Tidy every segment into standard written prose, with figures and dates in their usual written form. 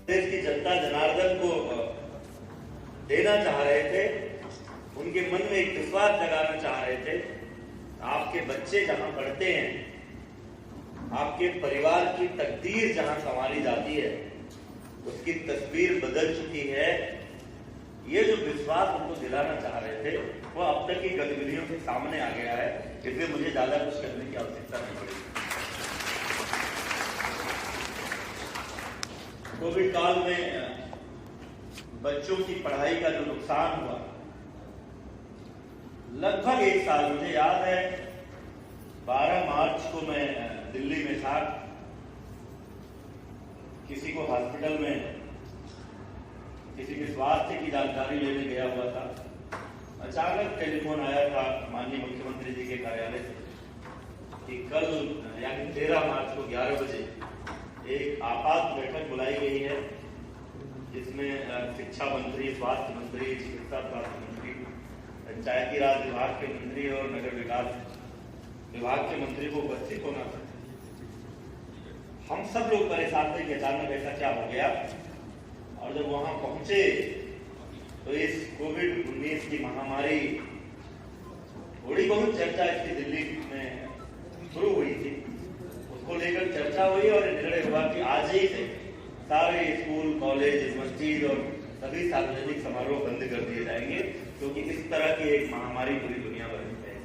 देश की जनता जनार्दन को देना चाह रहे थे, उनके मन में एक विश्वास जगाना चाह रहे थे। आपके बच्चे जहां पढ़ते हैं, आपके परिवार की तकदीर जहां संभाली जाती है, उसकी तस्वीर बदल चुकी है। ये जो विश्वास उनको दिलाना चाह रहे थे, वो अब तक की गतिविधियों से सामने आ गया है। इसलिए मुझे ज्यादा कुछ करने की आवश्यकता नहीं पड़ी। कोविड काल में बच्चों की पढ़ाई का जो नुकसान हुआ, लगभग एक साल, मुझे याद है 12 मार्च को मैं दिल्ली में था, किसी को हॉस्पिटल में किसी के स्वास्थ्य की जानकारी लेने गया हुआ था। अचानक टेलीफोन आया था माननीय मुख्यमंत्री जी के कार्यालय से कि कल यानी 13 मार्च को 11 बजे एक आपात बैठक बुलाई गई है, जिसमें शिक्षा मंत्री, स्वास्थ्य मंत्री, चिकित्सा स्वास्थ्य मंत्री, पंचायती राज विभाग के मंत्री और नगर विकास विभाग के मंत्री को उपस्थित होना था। हम सब लोग परेशान थे कि अचानक ऐसा क्या हो गया। और जब वहां पहुंचे तो इस कोविड-19 की महामारी, थोड़ी बहुत चर्चा इसकी दिल्ली में शुरू हुई थी, उसको लेकर चर्चा हुई और निर्णय हुआ कि आज ही से सारे स्कूल, कॉलेज, मस्जिद और सभी सार्वजनिक समारोह बंद कर दिए जाएंगे, क्योंकि इस तरह की एक महामारी पूरी दुनिया भर में है।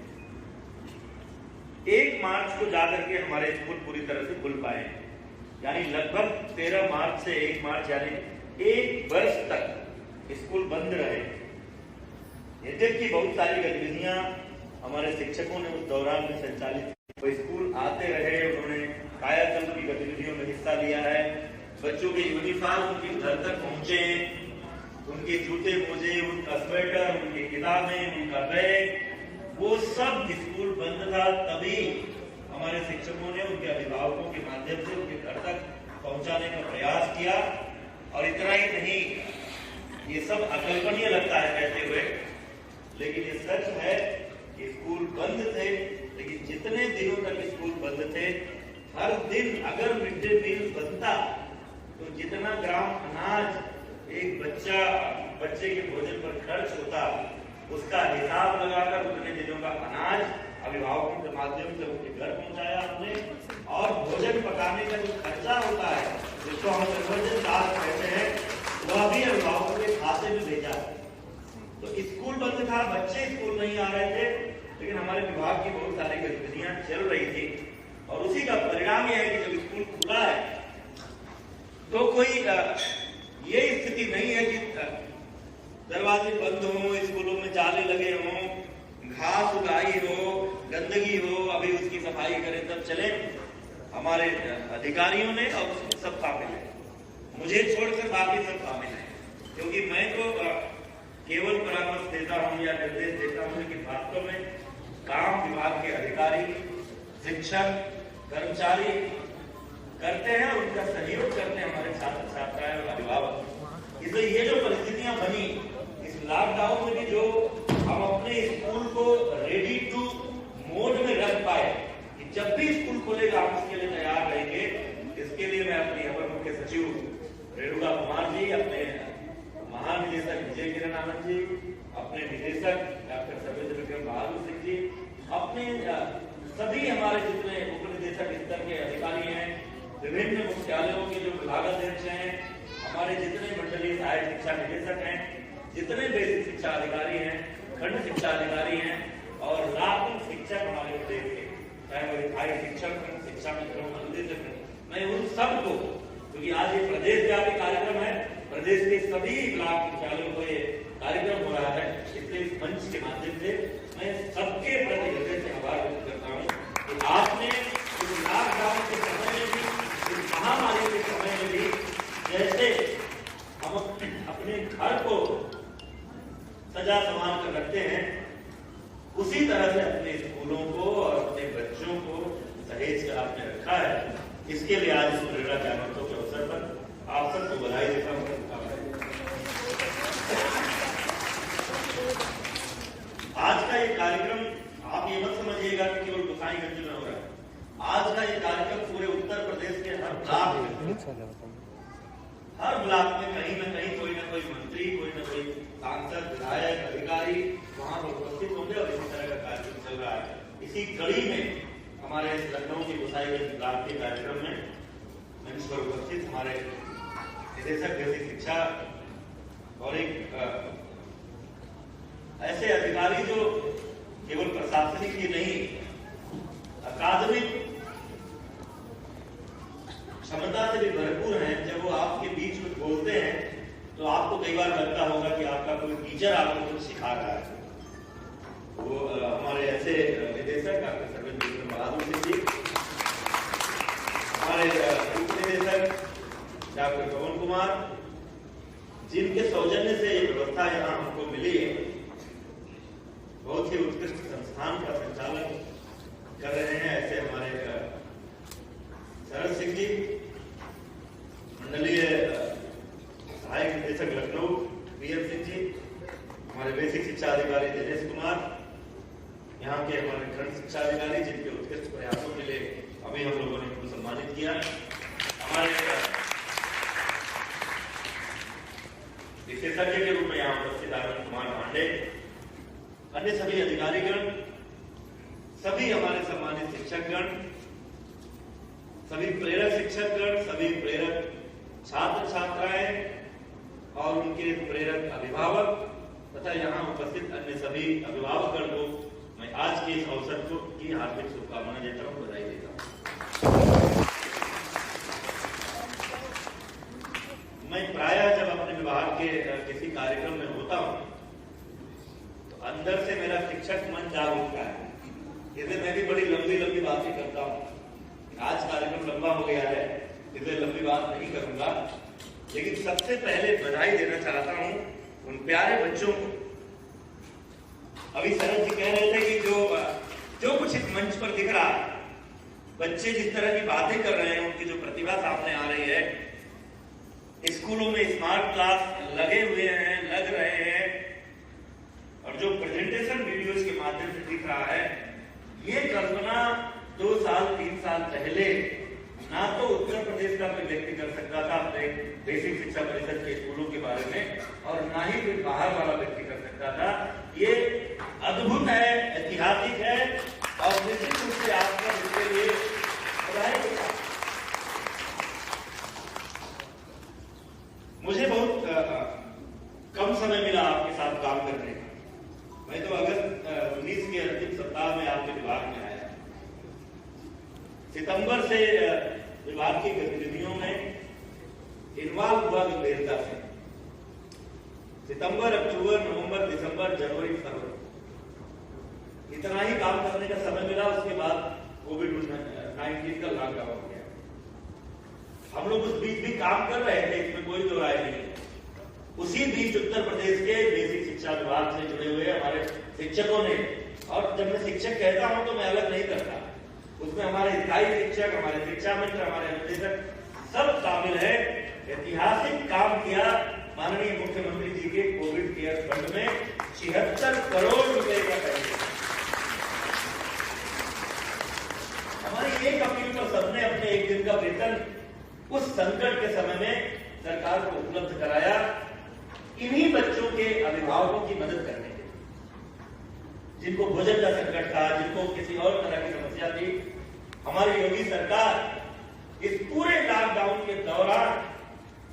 1 मार्च को जाकर के हमारे स्कूल पूरी तरह से खुल पाए, यानी लगभग 13 मार्च से 1 मार्च यानी 1 वर्ष तक स्कूल बंद रहे। यद्यपि बहुत सारी गतिविधियां हमारे शिक्षकों ने उस दौरान में संचालित की, वो स्कूल आते रहे, उन्होंने कायाकल्प की गतिविधियों में हिस्सा लिया है। बच्चों के यूनिफॉर्म उनके घर तक पहुंचे, उनके जूते मोजे, उनका स्वेटर, उनकी किताबें, उनका बैग, वो सब स्कूल बंद था। तभी हमारे शिक्षकों ने उनके अभिभावकों के माध्यम से उनके घर तक पहुंचाने का प्रयास किया। और इतना ही नहीं, ये सब अकल्पनीय लगता है कहते हुए, लेकिन ये सच है कि स्कूल बंद थे। लेकिन जितने दिनों तक स्कूल बंद थे, हर दिन अगर मिड डे मील बनता तो जितना ग्राम अनाज एक बच्चे के भोजन पर खर्च होता, उसका हिसाब लगाकर उतने दिनों का अनाज अभिभावकों के माध्यम से उनके घर पहुंचाया हमने। और भोजन पकाने का जो खर्चा होता है, जिसको हम कन्वर्जन चार्ज कहते हैं, वह भी अभिभावकों के खाते में भेजा। तो स्कूल बंद था, बच्चे स्कूल नहीं आ रहे थे, लेकिन हमारे विभाग की बहुत सारी गतिविधियां चल रही थी। और उसी का परिणाम यह है कि जब स्कूल खुला है तो कोई ये स्थिति नहीं है कि दरवाजे बंद हो, स्कूलों में जाले लगे हों, घास उगाई हो, गंदगी हो, अभी उसकी सफाई करें तब चले। हमारे अधिकारियों ने और उसमें सब शामिल है, मुझे छोड़कर बाकी सब शामिल है, क्योंकि मैं तो केवल परामर्श देता हूं या निर्देश देता हूं, लेकिन वास्तव में काम विभाग के अधिकारी, शिक्षक, कर्मचारी करते हैं और उनका सहयोग करते हैं हमारे छात्र छात्राएं और अभिभावक। इसलिए ये जो परिस्थितियां बनी इस लॉकडाउन में भी, जो हम अपने स्कूल को रेडी टू मोड में रख पाए कि जब भी स्कूल खोलेगा हम उसके लिए तैयार रहेंगे, इसके लिए मैं अपनी अपर मुख्य सचिव रेणुका कुमार जी, अपने महानिदेशक विजय किरण आनंद जी, अपने निदेशक डॉक्टर सर्वेंद्र विक्रम बहादुर सिंह जी, अपने सभी हमारे जितने उप निदेशक स्तर के अधिकारी हैं, विभिन्न मुख्यालयों के जो विभागाध्यक्ष हैं, हमारे जितने मंडलीय सहायक शिक्षा निदेशक हैं, जितने बेसिक शिक्षा अधिकारी हैं, खंड शिक्षा अधिकारी हैं और लाखों शिक्षक हमारे प्रदेश के, चाहे वो स्थायी शिक्षक, शिक्षा मित्रों, निदेशक हैं, मैं उन सबको, क्योंकि आज ये प्रदेश व्यापी कार्यक्रम है, प्रदेश के सभी ब्लॉक मुख्यालयों को ये कार्यक्रम हो रहा है, इसलिए इस मंच के माध्यम से मैं सबके प्रति हृदय से आभार व्यक्त करता हूँ कि आपने इस लॉकडाउन के समय में भी, इस महामारी के समय में भी, जैसे हम अपने घर को सजा संभाल कर रखते हैं, उसी तरह से अपने स्कूलों को और अपने बच्चों को सहेज कर आपने रखा है। इसके लिए आज इस प्रेरणा ज्ञानोत्सव के अवसर पर आप सबको बधाई देता हूँ। आज का ये कार्यक्रम आप ये मत समझिएगा कि केवल गोसाईगंज में हो रहा है। आज का ये कार्यक्रम पूरे उत्तर प्रदेश के हर ब्लॉक बात में कहीं ना कोई मंत्री, कोई ना कोई सांसद, विधायक, अधिकारी वहां पर उपस्थित होंगे और इसी तरह का कार्यक्रम चल रहा है। इसी कड़ी में हमारे लखनऊ की गोसाईगंज ब्लॉक के कार्यक्रम में मंच पर उपस्थित हमारे निदेशक बेसिक शिक्षा और एक ऐसे अधिकारी जो केवल प्रशासनिक ही नहीं, अकादमिक क्षमता से भी भरपूर हैं। जब वो आपके बीच में बोलते हैं तो आपको कई बार लगता होगा कि आपका कोई टीचर आपको कुछ सिखा रहा है। वो हमारे ऐसे निदेशक डॉक्टर सर्वेंद्र बहादुर सिंह जी, हमारे उप निदेशक डॉक्टर पवन कुमार, जिनके सौजन्य से ये व्यवस्था यहाँ हमको मिली है, बहुत ही उत्कृष्ट संस्थान का संचालन कर रहे हैं। ऐसे हमारे शरद सिंह जी, मंडलीय सहायक निदेशक लखनऊ PM सिंह जी, हमारे बेसिक शिक्षा अधिकारी दिनेश कुमार, यहाँ के हमारे खंड शिक्षा अधिकारी जिनके उत्कृष्ट प्रयासों के लिए अभी हम लोगों ने उनको सम्मानित किया, हमारे विशेषज्ञ के रूप में यहाँ उपस्थित आनंद कुमार पांडे, अन्य सभी अधिकारीगण, सभी हमारे सम्मानित शिक्षकगण, सभी प्रेरक शिक्षकगण, सभी प्रेरक छात्र छात्राएं और उनके प्रेरक अभिभावक तथा यहाँ उपस्थित अन्य सभी अभिभावकगण को मैं आज के इस अवसर को की हार्दिक शुभकामनाएं देता हूँ, बधाई देता हूँ। मैं प्रायः जब अपने विभाग के किसी कार्यक्रम में होता हूँ तो अंदर से मेरा शिक्षक मन जाग उठता है। जैसे मैं भी बड़ी लंबी बातें करता हूँ, आज कार्यक्रम लंबा हो गया है इसलिए लंबी बात नहीं करूंगा, लेकिन सबसे पहले बधाई देना चाहता हूं उन प्यारे बच्चों को। अभी शरद जी कह रहे थे कि जो कुछ इस मंच पर दिख रहा है, बच्चे जिस तरह की बातें कर रहे हैं, उनकी जो प्रतिभा सामने आ रही है, स्कूलों में स्मार्ट क्लास लगे हुए हैं, लग रहे हैं, और जो प्रेजेंटेशन वीडियोस के माध्यम से दिख रहा है, ये कल्पना 2 साल 3 साल पहले ना तो उत्तर प्रदेश का कोई व्यक्ति कर सकता था अपने बेसिक शिक्षा परिषद के स्कूलों के बारे में, और ना ही कोई बाहर वाला व्यक्ति कर सकता था। ये अद्भुत है, ऐतिहासिक है और निश्चित रूप से आपका इसके लिए बधाई देता हूं। मुझे बहुत कम समय मिला आपके साथ काम करने का। मैं तो अगस्त 19 के अंतिम सप्ताह में आपके विभाग में आया। सितंबर से विभाग की गतिविधियों में इन्वॉल्व हुआ गंभीरता से। सितंबर, अक्टूबर, नवंबर, दिसंबर, जनवरी, फरवरी, इतना ही काम करने का समय मिला। उसके बाद कोविड-19 का लॉकडाउन हो गया। हम लोग उस बीच भी काम कर रहे थे, इसमें कोई दो राय नहीं। उसी बीच उत्तर प्रदेश के बेसिक शिक्षा विभाग से जुड़े हुए हमारे शिक्षकों ने, और जब मैं शिक्षक कहता हूं तो मैं अलग नहीं करता, उसमें हमारे स्थायी शिक्षक, हमारे शिक्षा मित्र, हमारे निदेशक सब शामिल है। ऐतिहासिक काम किया माननीय मुख्यमंत्री जी के कोविड केयर फंड में 76 करोड़ रुपए का पैसा। हमारी एक अपील पर सबने अपने एक दिन का वेतन उस संकट के समय में सरकार को उपलब्ध कराया, इन्हीं बच्चों के अभिभावकों की मदद करने के, जिनको भोजन का संकट था, जिनको किसी और तरह की समस्या थी। हमारी योगी सरकार इस पूरे लॉकडाउन के दौरान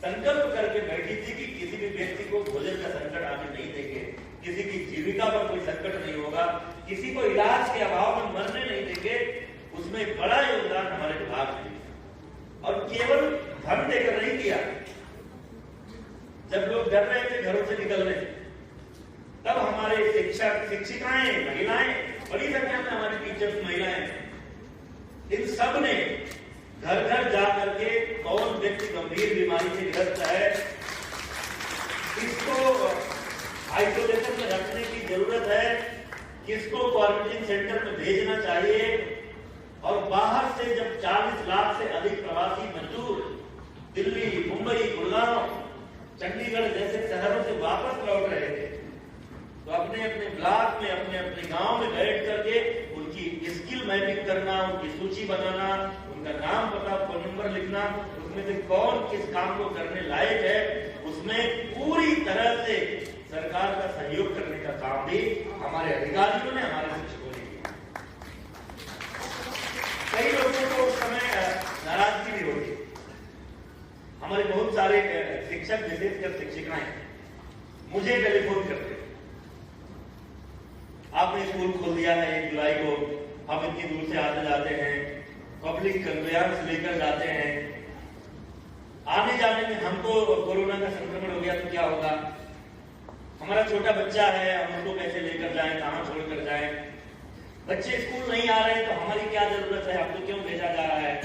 संकल्प करके बैठी थी कि किसी भी व्यक्ति को भोजन का संकट आने नहीं देंगे, किसी की जीविका पर कोई संकट नहीं होगा, किसी को इलाज के अभाव में मरने नहीं देंगे। उसमें बड़ा योगदान हमारे विभाग ने दिया, और केवल धन देकर नहीं किया। जब लोग डर रहे थे घरों से निकलने, तब हमारे शिक्षक, शिक्षिकाएं, महिलाएं, बड़ी संख्या में हमारे टीचर्स महिलाएं, इन सब ने घर घर जा करके कौन व्यक्ति गंभीर बीमारी से ग्रस्त है, किसको आइसोलेशन में रखने की जरूरत है, किसको क्वारंटीन सेंटर में भेजना चाहिए, और बाहर से जब 40 लाख से अधिक प्रवासी मजदूर दिल्ली, मुंबई, गुड़गांव, चंडीगढ़ जैसे शहरों से वापस लौट रहे थे, तो अपने अपने ब्लॉक में, अपने अपने गांव में बैठ करके उनकी स्किल मैपिंग करना, उनकी सूची बनाना, उनका नाम, पता, फोन नंबर लिखना, उसमें से कौन किस काम को करने लायक है, उसमें पूरी तरह से सरकार का सहयोग करने का काम भी हमारे अधिकारियों ने, हमारे शिक्षकों ने किया। कई लोगों को उस समय नाराजगी भी होती। हमारे बहुत सारे शिक्षक, विशेषकर शिक्षिकाएं मुझे टेलीफोन करते, आपने स्कूल खोल दिया है 1 जुलाई को, हम इतनी दूर से आते जाते हैं, पब्लिक कन्वेयंस लेकर जाते हैं, आने जाने में हमको कोरोना का संक्रमण हो गया तो क्या होगा, हमारा छोटा बच्चा है, हम उसको कैसे लेकर जाएं, कहां छोड़कर जाएं, बच्चे स्कूल नहीं आ रहे हैं तो हमारी क्या जरूरत है, हमको क्यों भेजा जा रहा है।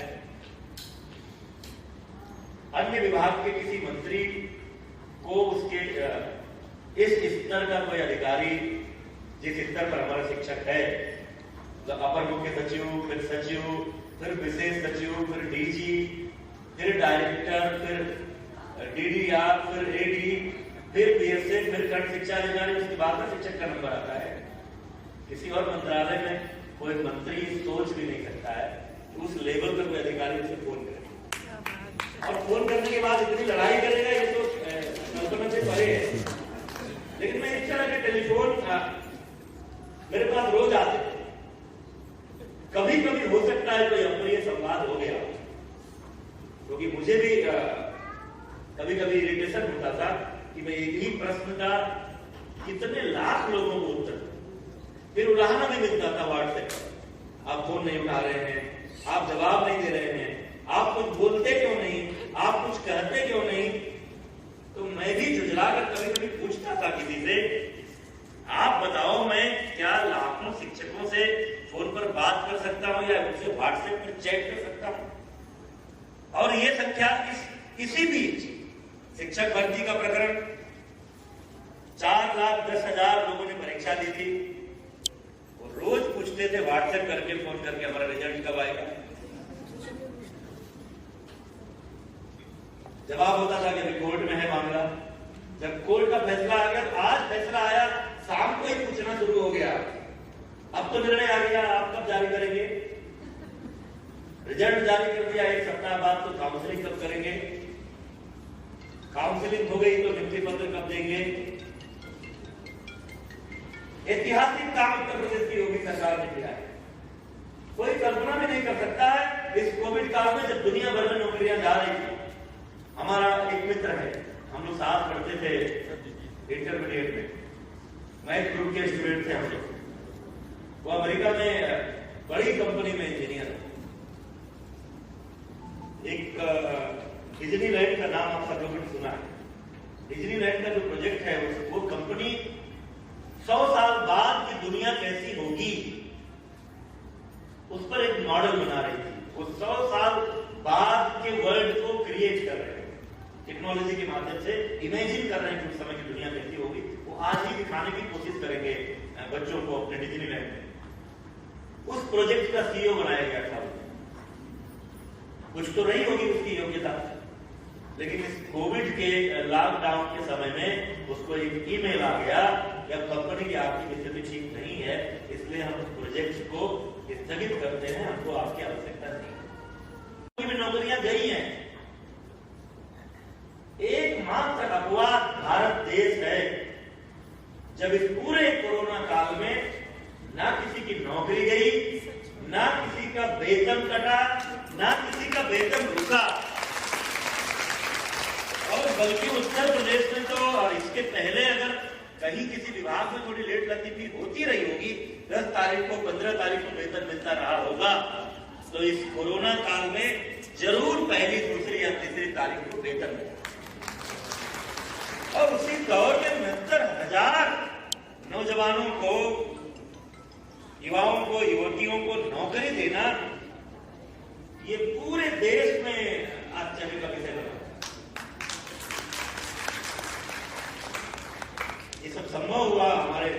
अन्य विभाग के किसी मंत्री को उसके इस स्तर का कोई अधिकारी, जिस स्तर पर हमारा शिक्षक है, अपर मुख्य सचिव, फिर सचिव, फिर विशेष सचिव, फिर डीजी, फिर डायरेक्टर, फिर डीडीआर, फिर एडी, फिर पीएसए, फिर खंड शिक्षा अधिकारी, उसके बाद में शिक्षक का नंबर आता है। किसी और मंत्रालय में कोई मंत्री सोच भी नहीं सकता है कि उस लेवल पर कोई अधिकारी उसे फोन करे, और फोन करने के बाद इतनी लड़ाई करेगा, ये तो कल्पना से परे है। लेकिन मैं इस तरह के टेलीफोन मेरे पास रोज आते थे। कभी कभी हो सकता है कोई अप्रिय संवाद हो गया, क्योंकि मुझे भी कभी कभी इरिटेशन होता था कि मैं एक ही प्रश्न का कितने लाख लोगों को उत्तर, फिर उलाहना भी मिलता था व्हाट्सएप पर, आप फोन नहीं उठा रहे हैं, आप जवाब नहीं दे रहे हैं, आप कुछ बोलते क्यों नहीं, आप कुछ कहते क्यों नहीं। तो मैं भी झुझलाकर कभी कभी पूछता था किसी से, आप बताओ मैं क्या लाखों शिक्षकों से फोन पर बात कर सकता हूं या उनसे व्हाट्सएप पर चैट कर सकता हूं। और ये संख्या इसी बीच शिक्षक भर्ती का प्रकरण, 4,10,000 लोगों ने परीक्षा दी थी, और रोज पूछते थे व्हाट्सएप करके, फोन करके, हमारा रिजल्ट कब आएगा। जवाब होता था कि अभी कोर्ट में है मामला। जब कोर्ट का फैसला आ गया, तो आज फैसला आया, शाम को ही पूछना शुरू हो गया, अब तो निर्णय आ गया, आप कब जारी करेंगे, रिजल्ट जारी कर दिया 1 सप्ताह बाद, तो काउंसलिंग कब करेंगे, काउंसलिंग हो गई तो नियुक्ति पत्र कब देंगे। ऐतिहासिक काम उत्तर प्रदेश की योगी सरकार ने किया है, कोई कल्पना भी नहीं कर सकता है। इस कोविड काल में जब दुनिया भर में नौकरियां जा रही थी, हमारा एक मित्र है, हम लोग साथ पढ़ते थे इंटरमीडिएट में, मैथ ग्रुप के स्टूडेंट थे हम लोग, वो अमेरिका में बड़ी कंपनी में इंजीनियर है। एक डिज्नीलैंड का नाम आप सब लोगों ने सुना है। डिज्नीलैंड का जो प्रोजेक्ट है, वो कंपनी 100 साल बाद की दुनिया कैसी होगी उस पर एक मॉडल बना रही थी। वो 100 साल बाद के वर्ल्ड को क्रिएट कर रहे हैं, टेक्नोलॉजी के माध्यम से इमेजिन कर रहे हैं कि उस समय की दुनिया कैसी होगी। वो आज ही दिखाने की कोशिश करेंगे बच्चों को अपने डिज्नीलैंड में। उस प्रोजेक्ट का सीईओ बनाया गया था। कुछ तो रही होगी उसकी योग्यता, लेकिन इस कोविड के लॉकडाउन के समय में उसको एक ईमेल आ गया कि अब कंपनी की आर्थिक स्थिति ठीक नहीं है, इसलिए हम उस प्रोजेक्ट को स्थगित करते हैं, हमको आपकी आवश्यकता नहीं। में नौकरियां गई हैं। एकमात्र अपवाद भारत देश है जब इस पूरे कोरोना काल में ना किसी की नौकरी गई, ना किसी का वेतन कटा, ना किसी का वेतन रुका। और बल्कि उत्तर प्रदेश में तो, और इसके पहले अगर कहीं किसी विभाग में थोड़ी लेट लतीफी होती रही होगी, 10 तारीख को 15 तारीख को वेतन मिलता रहा होगा, तो इस कोरोना काल में जरूर पहली, दूसरी या तीसरी तारीख को वेतन मिला। और उसी दौर में 69,000 नौजवानों को, युवाओं को, युवतियों को नौकरी देना, ये पूरे देश में आश्चर्य का विषय बना। ये सब संभव हुआ हमारे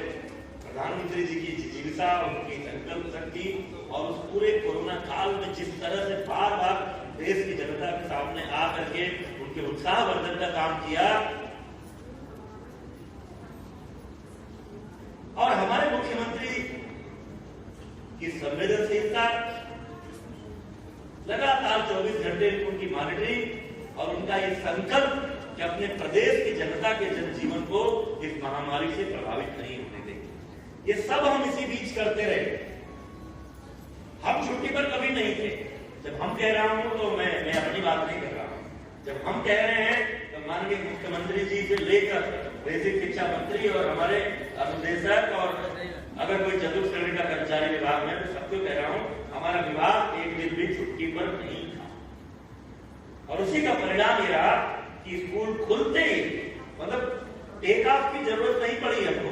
प्रधानमंत्री जी की जिज्ञासा, उनकी संकल्प शक्ति, और उस पूरे कोरोना काल में जिस तरह से बार बार देश की जनता के सामने आ करके उनके उत्साहवर्धन का काम किया। और हमारे मुख्यमंत्री की संवेदनशीलता, लगातार 24 घंटे उनकी मॉनिटरिंग, और उनका ये संकल्प कि अपने प्रदेश की जनता के जनजीवन को इस महामारी से प्रभावित नहीं होने देंगे। ये सब हम इसी बीच करते रहे। हम छुट्टी पर कभी नहीं थे। जब हम कह रहा हूं तो मैं अपनी बात नहीं कर रहा हूं। जब हम कह रहे हैं तो माननीय मुख्यमंत्री जी से लेकर बेसिक शिक्षा मंत्री और हमारे अनुदेशक और अगर कोई चतुर्थ श्रेणी का कर्मचारी विभाग में, तो सबको कह रहा हूं हमारा विभाग एक दिन भी छुट्टी पर नहीं था। और उसी का परिणाम ये रहा कि स्कूल खुलते ही मतलब टेक ऑफ की जरूरत नहीं पड़ी हमको।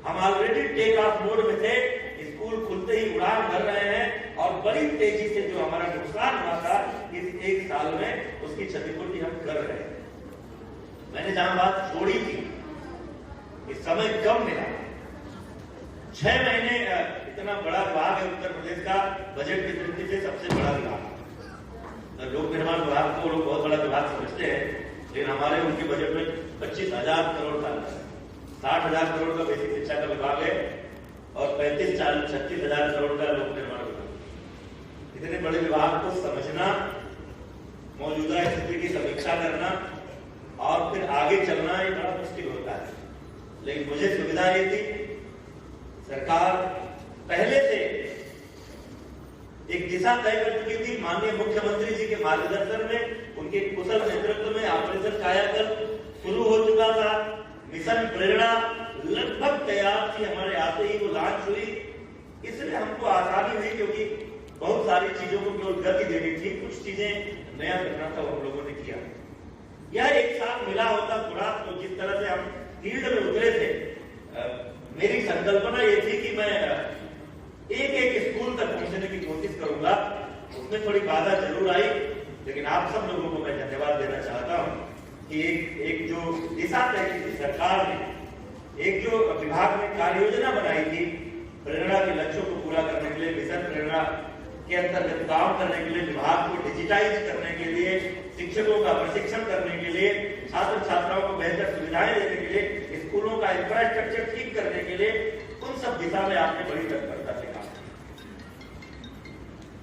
हम ऑलरेडी टेक ऑफ मोड में थे। स्कूल खुलते ही उड़ान भर रहे हैं और बड़ी तेजी से जो हमारा नुकसान हुआ था इस एक साल में, उसकी क्षतिपूर्ति हम कर रहे हैं। मैंने जहां बात छोड़ी थी कि समय कम मिला, 6 महीने इतना बड़ा विभाग है उत्तर प्रदेश का, बजट की दृष्टि से सबसे बड़ा विभाग। लोक निर्माण विभाग को लोग बहुत बड़ा विभाग समझते हैं, लेकिन हमारे उनके बजट में 25,000 करोड़ का, 60,000 करोड़ का बेसिक शिक्षा का विभाग है और 35-36,000 करोड़ का लोक निर्माण विभाग। इतने बड़े विभाग को समझना, मौजूदा स्थिति की समीक्षा करना और फिर आगे चलना ये बड़ा मुश्किल होता है। लेकिन मुझे सुविधा ये थी, सरकार पहले से एक दिशा तय कर चुकी थी। माननीय मुख्यमंत्री जी के मार्गदर्शन में, उनके कुशल नेतृत्व में ऑपरेशन कायाकल्प शुरू हो चुका था। मिशन प्रेरणा लगभग तैयार थी, हमारे आते ही वो लॉन्च हुई। इसलिए हमको आसानी हुई क्योंकि बहुत सारी चीजों को केवल गति देनी थी, कुछ चीजें नया करना था, हम लोगों ने किया। यह एक साथ मिला होता थोड़ा, तो जिस तरह से हम फील्ड में उतरे थे, मेरी संकल्पना ये थी कि मैं एक स्कूल तक पहुंचने की कोशिश करूंगा। उसमें थोड़ी बाधा जरूर आई, लेकिन आप सब लोगों को मैं धन्यवाद देना चाहता हूं कि एक जो दिशा तय की थी सरकार ने, एक जो विभाग में कार्य योजना बनाई थी प्रेरणा के लक्ष्यों को पूरा करने के लिए, मिशन प्रेरणा के अंतर्गत काम करने के लिए, विभाग को डिजिटाइज करने के लिए, शिक्षकों का प्रशिक्षण करने के लिए, छात्र छात्राओं को बेहतर सुविधाएं देने के लिए, स्कूलों का इंफ्रास्ट्रक्चर ठीक करने के लिए, उन सब दिशा में आपने बड़ी तत्परता से काम।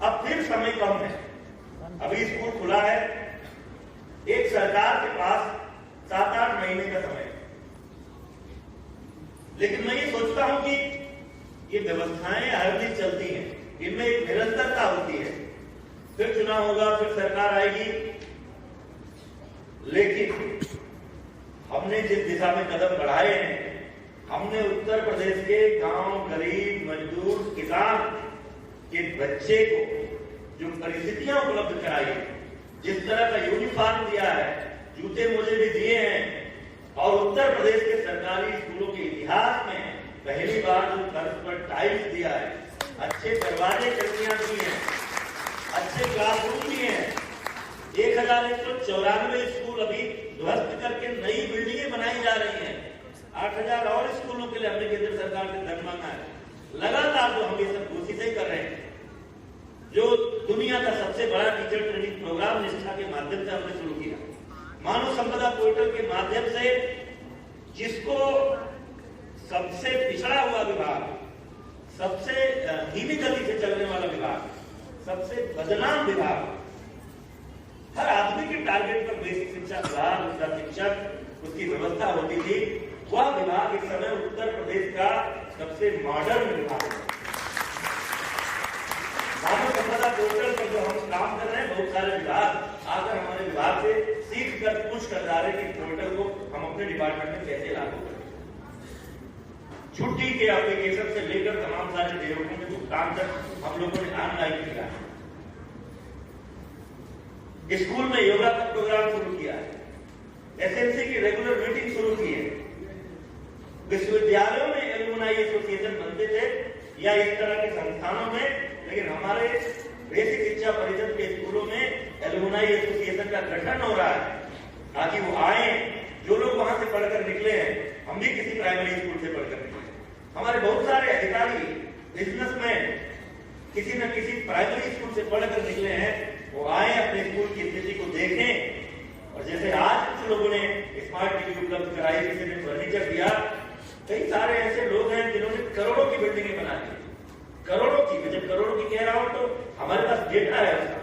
अब फिर समय कम है, अभी स्कूल खुला है, एक सरकार के पास 7-8 महीने का समय है। लेकिन मैं ये सोचता हूं कि ये व्यवस्थाएं हर दिन चलती हैं, इनमें एक निरंतरता होती है। फिर चुनाव होगा, फिर सरकार आएगी, लेकिन हमने जिस दिशा में कदम बढ़ाए हैं, हमने उत्तर प्रदेश के गांव, गरीब, मजदूर, किसान के बच्चे को जो परिस्थितियां उपलब्ध कराई है, जिस तरह का यूनिफॉर्म दिया है, जूते मोजे भी दिए हैं, और उत्तर प्रदेश के सरकारी स्कूलों के इतिहास में पहली बार जो फर्श पर टाइल्स दिया है, अच्छे दरवाजे खिड़कियां दी हैं, अच्छे क्लासरूम दिए हैं। 1194 स्कूल अभी ध्वस्त करके नई बिल्डिंगें बनाई जा रही हैं। 8,000 और स्कूलों के लिए हमने केंद्र सरकार से धन मांगा है। लगातार जो हम ये सब कोशिशें कर रहे हैं, जो दुनिया का सबसे बड़ा टीचर ट्रेनिंग प्रोग्राम निष्ठा के माध्यम से हमने शुरू किया, मानव संपदा पोर्टल के माध्यम से, जिसको सबसे पिछड़ा हुआ विभाग, सबसे धीमी गति से चलने वाला विभाग, सबसे बदनाम विभाग, हर आदमी के टारगेट पर बेसिक शिक्षा विभाग, उसका शिक्षक, उसकी व्यवस्था होती थी, वह विभाग इस समय उत्तर प्रदेश का सबसे मॉडर्न विभाग है। मानव संपदा पोर्टल पर जो हम काम कर रहे हैं, बहुत सारे विभाग आकर हमारे विभाग से सीख कर पूछ कर जा रहे हैं कि पोर्टल को हम अपने डिपार्टमेंट में कैसे लागू करें। छुट्टी के एप्लीकेशन से लेकर तमाम सारे देयकों में भुगतान तक हम लोगों ने ऑनलाइन किया है। स्कूल में योगा का प्रोग्राम शुरू किया है, एसएमसी की रेगुलर मीटिंग शुरू की है। विश्वविद्यालयों में एलुमनाई एसोसिएशन बनते थे या इस तरह के संस्थानों में, लेकिन हमारे बेसिक शिक्षा परिषद के स्कूलों में एलुमनाई एसोसिएशन का गठन हो रहा है, ताकि वो आए, जो लोग वहां से पढ़कर निकले हैं। हम भी किसी प्राइमरी स्कूल से पढ़कर निकले, हमारे बहुत सारे अधिकारी, बिजनेसमैन किसी न किसी प्राइमरी स्कूल से पढ़कर निकले हैं। वो आए, अपने स्कूल की स्थिति को देखें, और जैसे आज कुछ लोगों ने स्मार्ट टीवी उपलब्ध कराई, किसी ने फर्नीचर दिया, कई सारे ऐसे लोग हैं जिन्होंने करोड़ों की बिल्डिंगें बना दी, करोड़ों की। मैं जब करोड़ों की कह रहा हूं तो हमारे पास डेटा है उसका।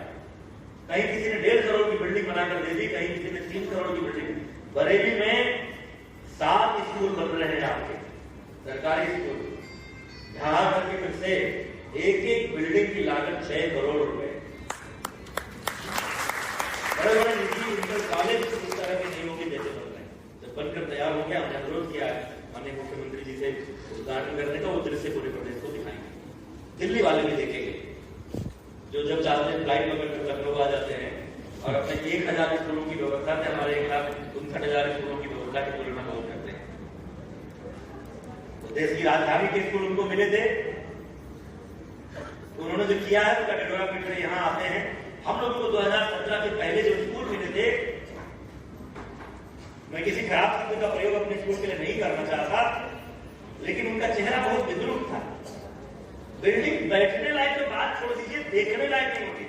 कहीं किसी ने 1.5 करोड़ की बिल्डिंग बनाकर दे दी, कहीं किसी ने 3 करोड़ की बिल्डिंग। बरेली में 7 स्कूल बन रहे हैं आपके सरकारी स्कूल, यहां तक कि फिर से एक बिल्डिंग की लागत 6 करोड़ रुपए। बड़े बड़े निजी इंटर कॉलेज इस तरह के नियमों के जैसे बन रहे हैं। जब बनकर तैयार हो गया, हमने अनुरोध किया माननीय मुख्यमंत्री जी से उद्घाटन करने का, वो दृश्य पूरे प्रदेश को दिखाएंगे, दिल्ली वाले भी देखेंगे, जो जब चाहते हैं फ्लाइट पकड़कर लखनऊ आ जाते हैं और अपने 1000 स्कूलों की व्यवस्था से हमारे 1,59,000 स्कूलों की व्यवस्था की तुलना बहुत करते हैं। तो देश की राजधानी के स्कूल उनको मिले थे, तो उन्होंने जो किया है उसका कटोरा पीट रहे यहाँ आते हैं। हम लोगों को 2017 के पहले जो स्कूल मिले थे, मैं किसी खराब शब्द का प्रयोग अपने स्कूल के लिए नहीं करना चाहता, लेकिन उनका चेहरा बहुत विद्रूप था। बिल्डिंग बैठने लायक तो बात छोड़ दीजिए, देखने लायक नहीं होती।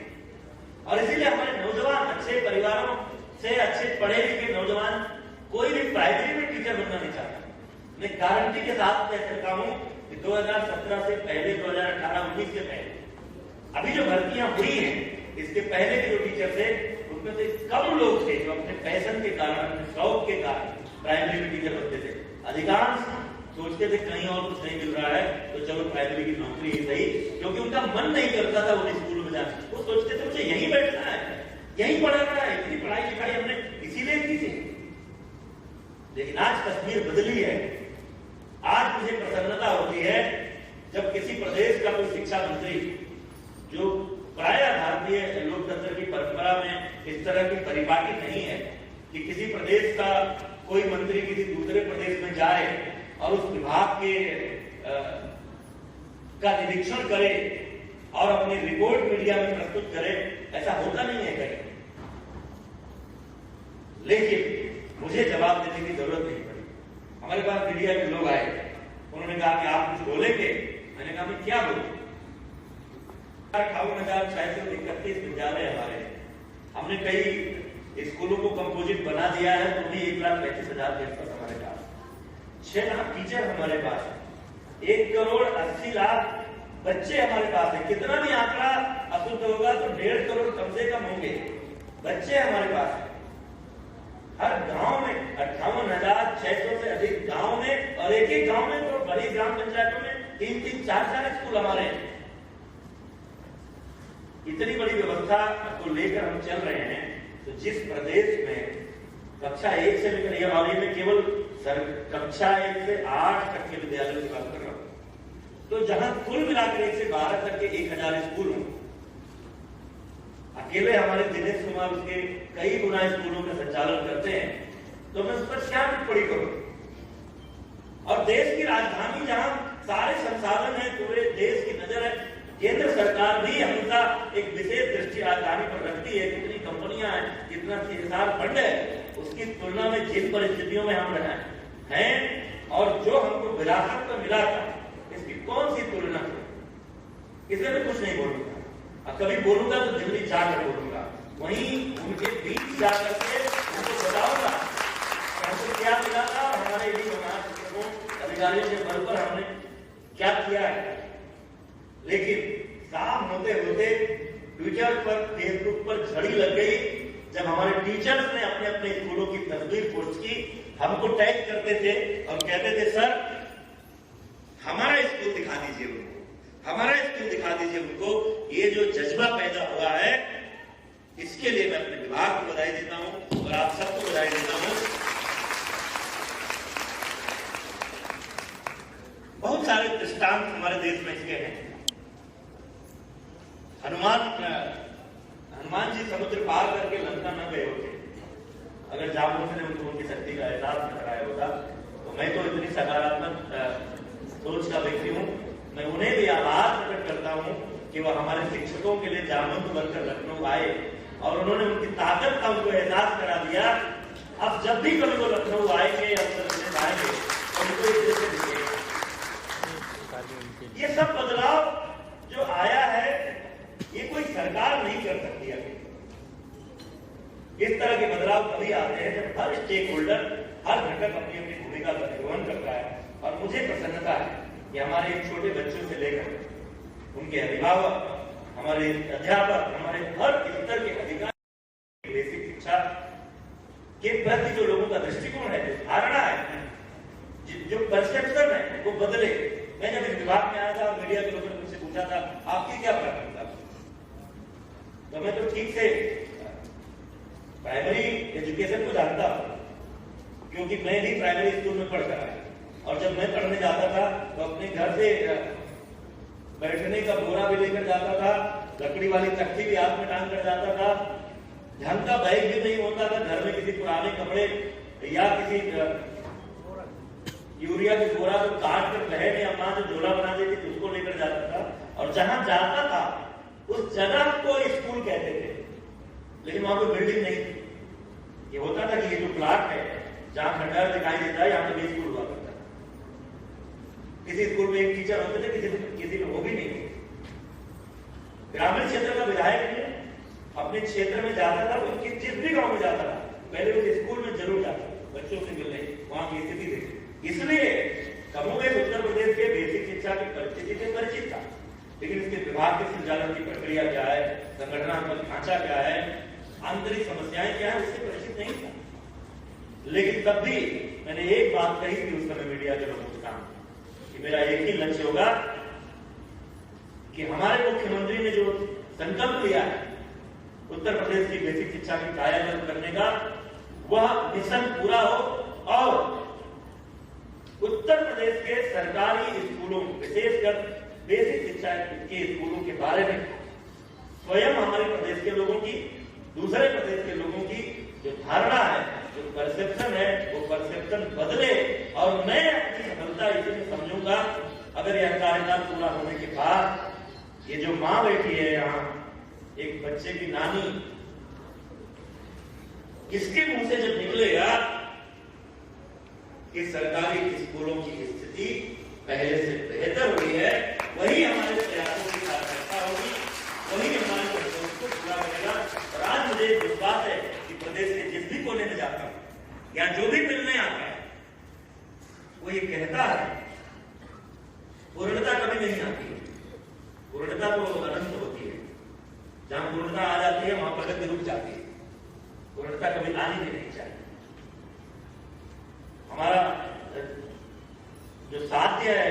और इसीलिए हमारे नौजवान, अच्छे परिवारों से अच्छे पढ़े लिखे नौजवान कोई भी प्राइमरी में टीचर बनना नहीं चाहता। मैं गारंटी के साथ कह सकता हूं कि 2017 से पहले, 2018-19 के पहले अभी जो भर्तियां हुई हैं, इसके पहले के जो टीचर थे उनमें से कम लोग थे जो अपने पैशन के कारण, अपने शौक के कारण प्राइमरी में टीचर बनते थे। अधिकांश सोचते थे कहीं और कुछ नहीं मिल रहा है तो चलो प्राइमरी की नौकरी ही सही, क्योंकि उनका मन नहीं करता था वो स्कूल में जाना। वो सोचते थे मुझे यहीं बैठना है, यहीं पढ़ना है, इतनी पढ़ाई लिखाई हमने इसीलिए की थी। लेकिन आज तस्वीर बदली है। आज मुझे प्रसन्नता होती है जब किसी प्रदेश का कोई शिक्षा मंत्री, जो प्राय भारतीय लोकतंत्र की परंपरा में इस तरह की परिपाटी नहीं है कि किसी प्रदेश का कोई मंत्री किसी दूसरे प्रदेश में जाए और उस विभाग के का निरीक्षण करे और अपनी रिपोर्ट मीडिया में प्रस्तुत करे, ऐसा होता नहीं है कहीं। लेकिन मुझे जवाब देने की जरूरत नहीं पड़ी। हमारे पास मीडिया के लोग आए, उन्होंने कहा कि आप कुछ बोलेंगे। मैंने कहा मैं क्या बोलूं। 58,631 विद्यालय हमारे, हमने कई स्कूलों को कंपोजिट बना दिया है, तो भी 1,35,000 हमारे पास 6 लाख टीचर हमारे पास है, 1,80,00,000 बच्चे हमारे पास है। कितना भी आंकड़ा अशुद्ध होगा तो 1.5 करोड़ कम से कम होंगे बच्चे हमारे पास है। हर गांव में 58,600 से अधिक गांव में, और एक गांव में तो बड़ी ग्राम पंचायतों में 3-3, 4-4 स्कूल हमारे हैं। इतनी बड़ी व्यवस्था को लेकर हम चल रहे हैं। तो जिस प्रदेश में कक्षा 1 से लेकर, यह हाल ही में केवल कक्षा 1 से 8 तक के विद्यालयों की बात कर रहा हूं, तो जहां कुल मिलाकर 1 से 12 तक के 1,000 स्कूल हों, अकेले हमारे दिनेश कुमार उसके कई गुना स्कूलों का संचालन करते हैं, तो मैं उस पर क्या टिप्पणी करूं। और देश की राजधानी जहां सारे संसाधन है, पूरे देश की नजर है, केंद्र सरकार भी हमेशा एक विशेष दृष्टि राजधानी पर रखती है। कितनी कंपनियां हैं, कितना CSR फंड है, उसकी तुलना में जिन परिस्थितियों में हम रहे हैं और जो हमको विरासत में मिला था, इसकी कौन सी तुलना है। इसलिए मैं कुछ नहीं बोलूंगा, और कभी बोलूंगा तो दिल्ली जाकर बोलूंगा, वहीं उनके बीच जाकर के उनको बताऊंगा हमको क्या मिला था और हमारे अधिकारियों के बल पर हमने क्या किया है। लेकिन शाम होते होते ट्विटर पर, फेसबुक पर झड़ी लग गई जब हमारे टीचर्स ने अपने अपने स्कूलों की तस्वीर पोस्ट की, हमको टैग करते थे और कहते थे सर हमारा स्कूल दिखा दीजिए उनको, हमारा स्कूल दिखा दीजिए उनको। ये जो जज्बा पैदा हुआ है, इसके लिए मैं अपने विभाग को बधाई देता हूं और आप सबको बधाई देता हूं। बहुत सारे दृष्टांत हमारे देश में इसके हैं। हनुमान जी समुद्र पार करके लंका न गए होते, अगर जामवंत ने उनको उनकी शक्ति का एहसास न कराया होता। तो मैं तो इतनी सकारात्मक सोच का व्यक्ति हूं, मैं उन्हें भी आभार प्रकट करता हूं कि वह हमारे शिक्षकों के लिए जामवंत बनकर लखनऊ आए और उन्होंने उनकी ताकत का उनको एहसास करा दिया। अब जब भी कभी वो लखनऊ आएंगे या आएंगे तो उनको इस दृश्य दिखेगा। ये सब बदलाव जो आया है, ये कोई सरकार नहीं कर सकती है। इस तरह के बदलाव तभी आते हैं जब हर स्टेक होल्डर, हर घटक अपनी अपनी भूमिका का निर्वहन करता है। और मुझे प्रसन्नता है कि हमारे छोटे बच्चों से लेकर उनके अभिभावक, हमारे अध्यापक, हमारे हर स्तर के अधिकारी बेसिक शिक्षा के प्रति जो लोगों का दृष्टिकोण है, जो धारणा है, जो परसेप्शन है, वो बदले। मैं जब इस विभाग में आया था, मीडिया के लोगों ने मुझसे पूछा था आपकी क्या प्राथमिकता, तो मैं तो ठीक से प्राइमरी एजुकेशन को जानता हूं, क्योंकि मैं भी प्राइमरी स्कूल में पढ़ कर आया। और जब मैं पढ़ने जाता था तो अपने घर से बैठने का बोरा भी लेकर जाता था, लकड़ी वाली तख्ती भी हाथ में टांग कर जाता था, ढंग का बैग भी नहीं होता था, घर में किसी पुराने कपड़े या किसी यूरिया की बोरा को काट कर बहन या मां जो झोला बना देती थी उसको लेकर जाता था। और जहां जाता था उस जगह को स्कूल कहते थे, लेकिन वहां कोई बिल्डिंग नहीं थी। ये होता था कि ये जो प्लाट है जहां खंडहर दिखाई देता है, यहाँ पे स्कूल हुआ करता था। किसी स्कूल में एक टीचर होते थे, किसी में वो भी नहीं होते। ग्रामीण क्षेत्र का विधायक ने अपने क्षेत्र में जाता था, उनकी जिस भी गांव में जाता था पहले उस स्कूल में जरूर जाता था बच्चों से मिलने, वहां की स्थिति देखी। इसलिए कमोबेश उत्तर प्रदेश के बेसिक शिक्षा की परिस्थिति से परिचित था, लेकिन इसके विभाग के संचालन की प्रक्रिया क्या है, संगठनात्मक ढांचा क्या है, आंतरिक समस्याएं क्या है, उससे परिचित नहीं था। लेकिन तब भी मैंने एक बात कही थी उस समय मीडिया के लोगों के सामने कि मेरा एक ही लक्ष्य होगा कि हमारे मुख्यमंत्री ने जो संकल्प लिया है उत्तर प्रदेश की बेसिक शिक्षा की कार्यान्वयन करने का, वह मिशन पूरा हो और उत्तर प्रदेश के सरकारी स्कूलों, विशेषकर बेसिक शिक्षा के स्कूलों के बारे में स्वयं हमारे प्रदेश के लोगों की, दूसरे प्रदेश के लोगों की जो धारणा है, जो परसेप्शन है, वो परसेप्शन बदले। और मैं अपनी सफलता इसी में समझूंगा अगर यह कार्यकाल पूरा होने के बाद ये जो मां बैठी है यहाँ, एक बच्चे की नानी, इसके मुंह से जब निकलेगा कि सरकारी स्कूलों की स्थिति पहले से बेहतर हुई है, वही हमारे प्रयासों की सार्थकता होगी, वही हमारे प्रयासों को पूरा करेगा। और आज मुझे विश्वास है कि प्रदेश के जिस भी कोने में जाता हूं या जो भी मिलने आता है वो ये कहता है, पूर्णता कभी नहीं आती है, पूर्णता तो अनंत होती है। जहां पूर्णता आ जाती है वहां प्रगति रुक जाती है, पूर्णता कभी आनी भी नहीं चाहिए। हमारा जो साध्य है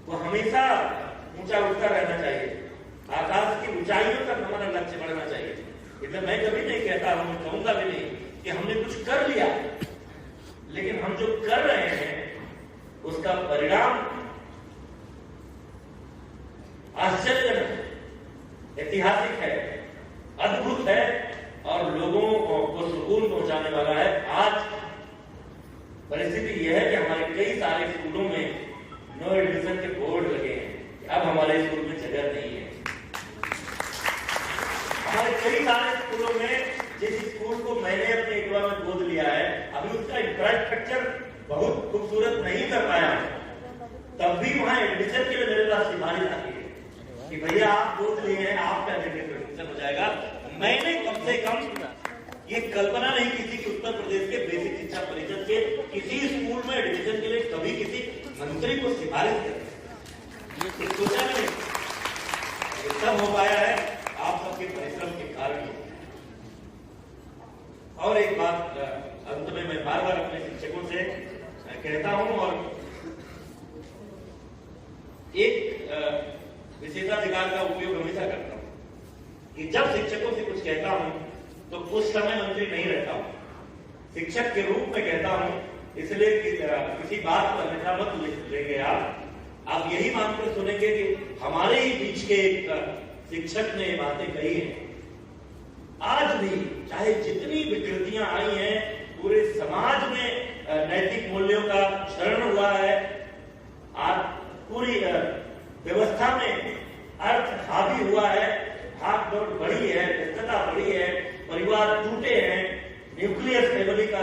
वो हमेशा ऊंचा उठता रहना चाहिए, आकाश की ऊंचाइयों तक हमारा लक्ष्य बढ़ना चाहिए। इसलिए मैं कभी नहीं कहता हूं, मैं कहूंगा भी नहीं कि हमने कुछ कर लिया, लेकिन हम जो कर रहे हैं उसका परिणाम आश्चर्यजनक है, ऐतिहासिक है, अद्भुत है और लोगों को सुकून पहुंचाने वाला है। आज परिस्थिति यह है कि हमारे कई सारे स्कूलों में नो एडमिशन के बोर्ड लगे हैं, अब हमारे स्कूल में जगह नहीं है। हमारे कई सारे स्कूलों में, जिस स्कूल को मैंने अपने एक बार में गोद लिया है, अभी उसका इंफ्रास्ट्रक्चर बहुत खूबसूरत नहीं कर पाया है, तब भी वहां एडमिशन के लिए मेरे पास सिफारिश आती है कि भैया आप गोद लिए हैं, आपका एडमिशन हो जाएगा। मैंने कम से कम ये कल्पना नहीं की थी कि उत्तर प्रदेश के बेसिक शिक्षा परिषद के किसी स्कूल में एडमिशन के लिए कभी किसी मंत्री को सिफारिश करें, सोचा नहीं। ये सब हो पाया है आप सबके परिश्रम के कारण। और एक बात अंत में मैं बार बार अपने शिक्षकों से कहता हूं और एक विशेषाधिकार का उपयोग हमेशा करता हूं कि जब शिक्षकों से कुछ कहता हूं तो उस समय मंत्री नहीं रहता हूं, शिक्षक के रूप में कहता हूं, इसलिए कि किसी बात को अन्यथा मत लेंगे आप यही मानकर सुनेंगे कि हमारे ही बीच के एक शिक्षक ने बातें कही हैं। आज भी चाहे जितनी विकृतियां आई हैं, पूरे समाज में नैतिक मूल्यों का क्षरण हुआ है, आज पूरी व्यवस्था में अर्थ हावी हुआ है, भाग दौड़ बढ़ी है, व्यस्तता बढ़ी है, परिवार टूटे हैं, न्यूक्लियर फैमिली का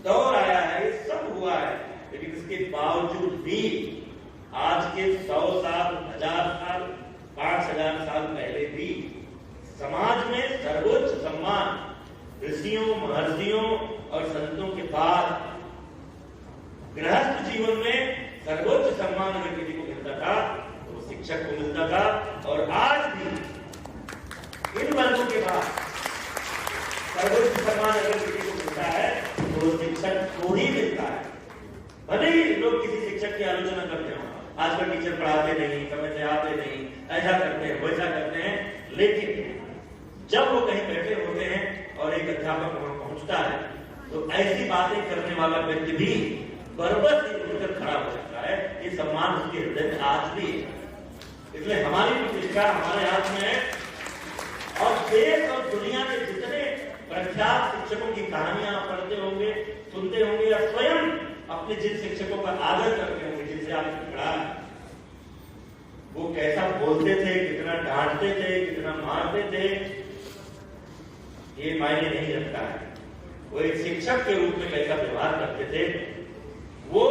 दौर आया है, ये सब हुआ है। लेकिन इसके बावजूद भी आज के 100 साल, 1000 साल, 5000 साल पहले भी समाज में सर्वोच्च सम्मान ऋषियों, महर्षियों और संतों के बाद गृहस्थ जीवन में सर्वोच्च सम्मान अगर किसी को मिलता था तो शिक्षक को मिलता था, और आज भी इन वर्गों के बाद सर्वोच्च सम्मान अगर किसी को मिलता है तो वो शिक्षक को ही मिलता है। भले ही लोग किसी शिक्षक की आलोचना करते हो, आजकल टीचर पढ़ाते नहीं, समय से आते नहीं, ऐसा करते हैं वैसा करते हैं, लेकिन जब वो कहीं बैठे होते हैं और एक अध्यापक वहां पहुंचता है तो ऐसी बातें करने वाला व्यक्ति भी बरबस ही उठकर खड़ा हो जाता है। ये सम्मान उसके हृदय में आज भी है। इसलिए हमारी प्रतिष्ठा हमारे हाथ में है, और देश और दुनिया के जितने प्रख्यात शिक्षकों की कहानियां आप पढ़ते होंगे, सुनते होंगे, या स्वयं अपने जिन शिक्षकों का आदर करते होंगे, जिनसे आपने पढ़ा, वो कैसा बोलते थे, कितना डांटते थे, कितना मारते थे, ये मायने नहीं रखता है। वो एक शिक्षक के रूप में कैसा व्यवहार करते थे, वो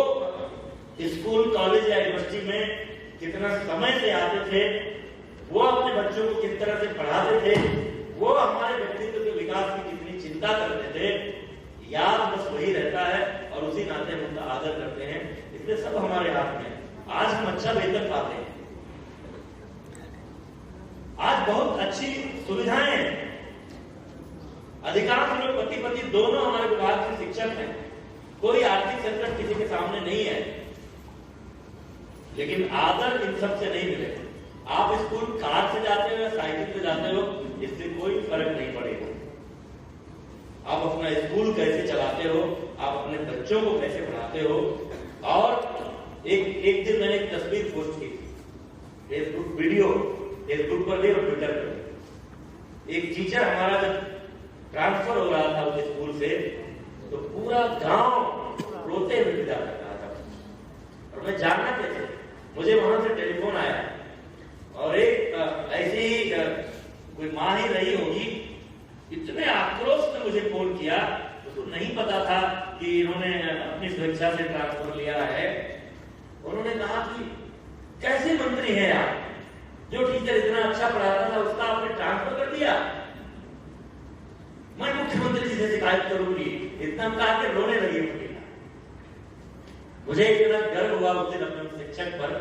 स्कूल, कॉलेज या यूनिवर्सिटी में कितना समय से आते थे, वो अपने बच्चों को किस तरह से पढ़ाते थे, वो हमारे व्यक्तित्व के विकास की कितनी चिंता करते थे, याद बस वही रहता है, और उसी नाते हम उनका आदर करते हैं। इसलिए सब हमारे हाथ में। आज हम अच्छा वेतन पाते हैं, आज बहुत अच्छी सुविधाएं हैं, अधिकांश लोग पति दोनों हमारे विभाग के शिक्षक हैं, कोई आर्थिक संकट किसी के सामने नहीं है, लेकिन आदर इन सब से नहीं मिले। आप स्कूल कार से जाते हो या साइकिल से जाते हो, इससे कोई फर्क नहीं पड़ेगा। आप अपना स्कूल कैसे चलाते हो, आप अपने बच्चों को कैसे पढ़ाते हो। और एक दिन मैंने एक तस्वीर पोस्ट की, फेसबुक वीडियो, फेसबुक पर भी और ट्विटर पर। एक टीचर हमारा जब ट्रांसफर हो रहा था उस स्कूल से, तो पूरा गांव रोते हुए विदा कर रहा था, और मैं जानना कैसे, मुझे वहां से टेलीफोन आया, और एक ऐसी ही कोई माँ ही रही होगी, इतने आक्रोश में मुझे फोन किया, उसको नहीं पता था कि इन्होंने अपनी स्वेच्छा से ट्रांसफर लिया है। उन्होंने कहा कि कैसे मंत्री हैं आप, जो टीचर इतना अच्छा पढ़ाता था उसका आपने ट्रांसफर कर दिया, मैं मुख्यमंत्री जी से शिकायत करूंगी। इतना कहा के रोने लगी। मुझे इतना गर्व हुआ उस दिन अपने शिक्षक पर।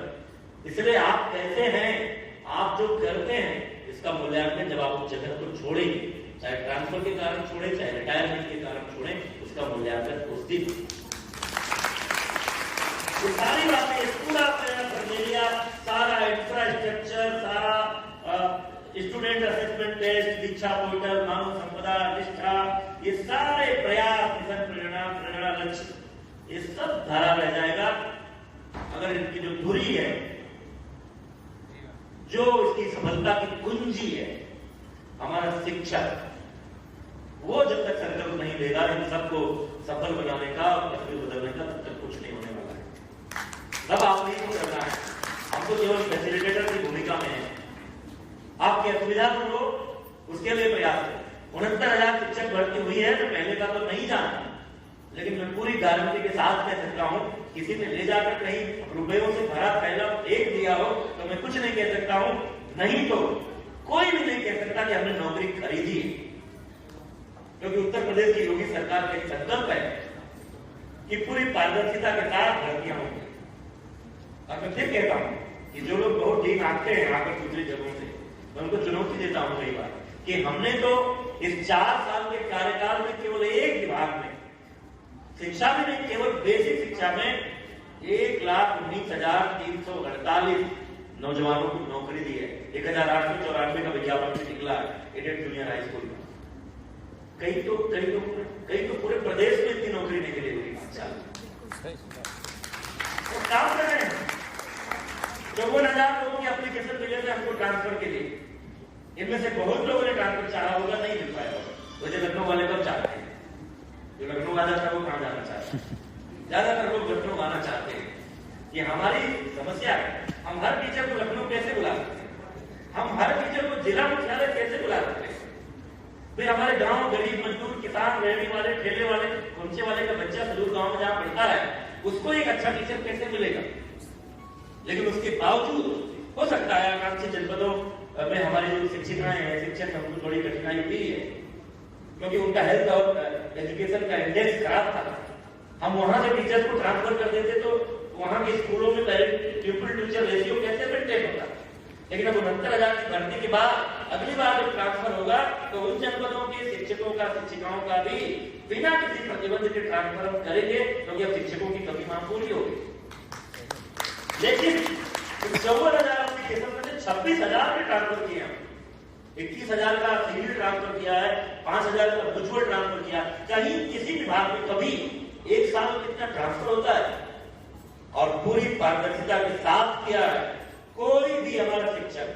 इसलिए आप कैसे हैं, आप जो करते हैं, इसका मूल्यांकन जब आप उस जगह को छोड़ेंगे, चाहे ट्रांसफर के कारण छोड़े, चाहे रिटायरमेंट के कारण छोड़े, उसका मूल्यांकन उस दिन। ये सारी बातें पूरा सारा इंफ्रास्ट्रक्चर, सारा स्टूडेंट असेसमेंट टेस्ट, दीक्षा पोर्टल, मानव संपदा, निष्ठा, ये सारे प्रयास, मिशन प्रेरणा, प्रेरणा लक्ष्य, ये सब धारा रह जाएगा अगर इनकी जो धुरी है, जो इसकी सफलता की कुंजी है, हमारा शिक्षक, वो जब तक संकल्प नहीं लेगा इन सबको सफल बनाने का और तस्वीर बदलने का, तब तक कुछ नहीं होने वाला है। तब आपने ही करना है, हमको केवल फैसिलिटेटर की भूमिका में है। आपकी असुविधा सुनो, उसके लिए प्रयास करें। 69,000 शिक्षक भर्ती हुई है, तो पहले का तो नहीं जाना, लेकिन मैं पूरी गारंटी के साथ कह सकता हूं, किसी ने ले जाकर कहीं रुपयों से भरा थैला एक दिया हो तो मैं कुछ नहीं कह सकता हूं, नहीं तो कोई भी नहीं कह सकता कि हमने नौकरी खरीदी है। क्योंकि उत्तर प्रदेश की योगी सरकार का एक संकल्प है कि पूरी पारदर्शिता के साथ भर्तियां होंगी। और मैं फिर कहता हूं कि जो लोग बहुत ठीक आते हैं आकर दूसरी जगहों से, मैं उनको चुनौती देता हूं कई बार कि हमने तो इस 4 साल के कार्यकाल में केवल एक विभाग में, शिक्षा में नहीं, केवल बेसिक शिक्षा में 1,19,348 नौजवानों को नौकरी दी है। 1,894 का विज्ञापन में निकला है एडेड जूनियर हाई स्कूल में। कई तो पूरे प्रदेश में इतनी नौकरी निकली हुई। तो काम कर रहे हैं, 54,000 लोगों की एप्लीकेशन मिले थे हमको ट्रांसफर के लिए। इनमें से बहुत लोगों ने ट्रांसफर चाहा होगा, नहीं मिल पाया होगा। वैसे लखनऊ वाले कब चाहते हैं, जो लखनऊ आ जाता है वो कहां जाना चाहते हैं? ज्यादातर लोग लखनऊ आना चाहते हैं। ये हमारी समस्या है। हम हर टीचर को लखनऊ कैसे बुला सकते हैं? हम हर टीचर को जिला मुख्यालय कैसे बुला सकते हैं? फिर हमारे गांव गरीब मजदूर किसान रेहड़ी वाले ठेले वाले कुंचे वाले का बच्चा सुदूर गांव में जहां पढ़ता है, उसको एक अच्छा टीचर कैसे मिलेगा? लेकिन उसके बावजूद हो सकता है आकांक्षी जनपदों में हमारे जो शिक्षिकाएं हैं, शिक्षक, हमको थोड़ी कठिनाई हुई है क्योंकि उनका हेल्थ और एजुकेशन का इंडेक्स खराब था। हम वहां से टीचर्स को ट्रांसफर कर देते तो वहां के स्कूलों में प्यूपिल टीचर रेशियो कैसे मेंटेन होता? लेकिन अब 69,000 की भर्ती के बाद अगली बार जब ट्रांसफर होगा तो उन जनपदों के शिक्षकों का शिक्षिकाओं का भी बिना किसी प्रतिबंध के ट्रांसफर हम करेंगे, क्योंकि अब शिक्षकों की कमी वहां पूरी होगी। लेकिन 54,000 एप्लीकेशन में 26,000 के ट्रांसफर किए हैं, 21,000 का सिविल ट्रांसफर किया है, 5,000 का म्यूचुअल ट्रांसफर किया। कहीं किसी विभाग में कभी एक साल में कितना ट्रांसफर होता है? और पूरी पारदर्शिता के साथ किया है। कोई भी हमारा शिक्षक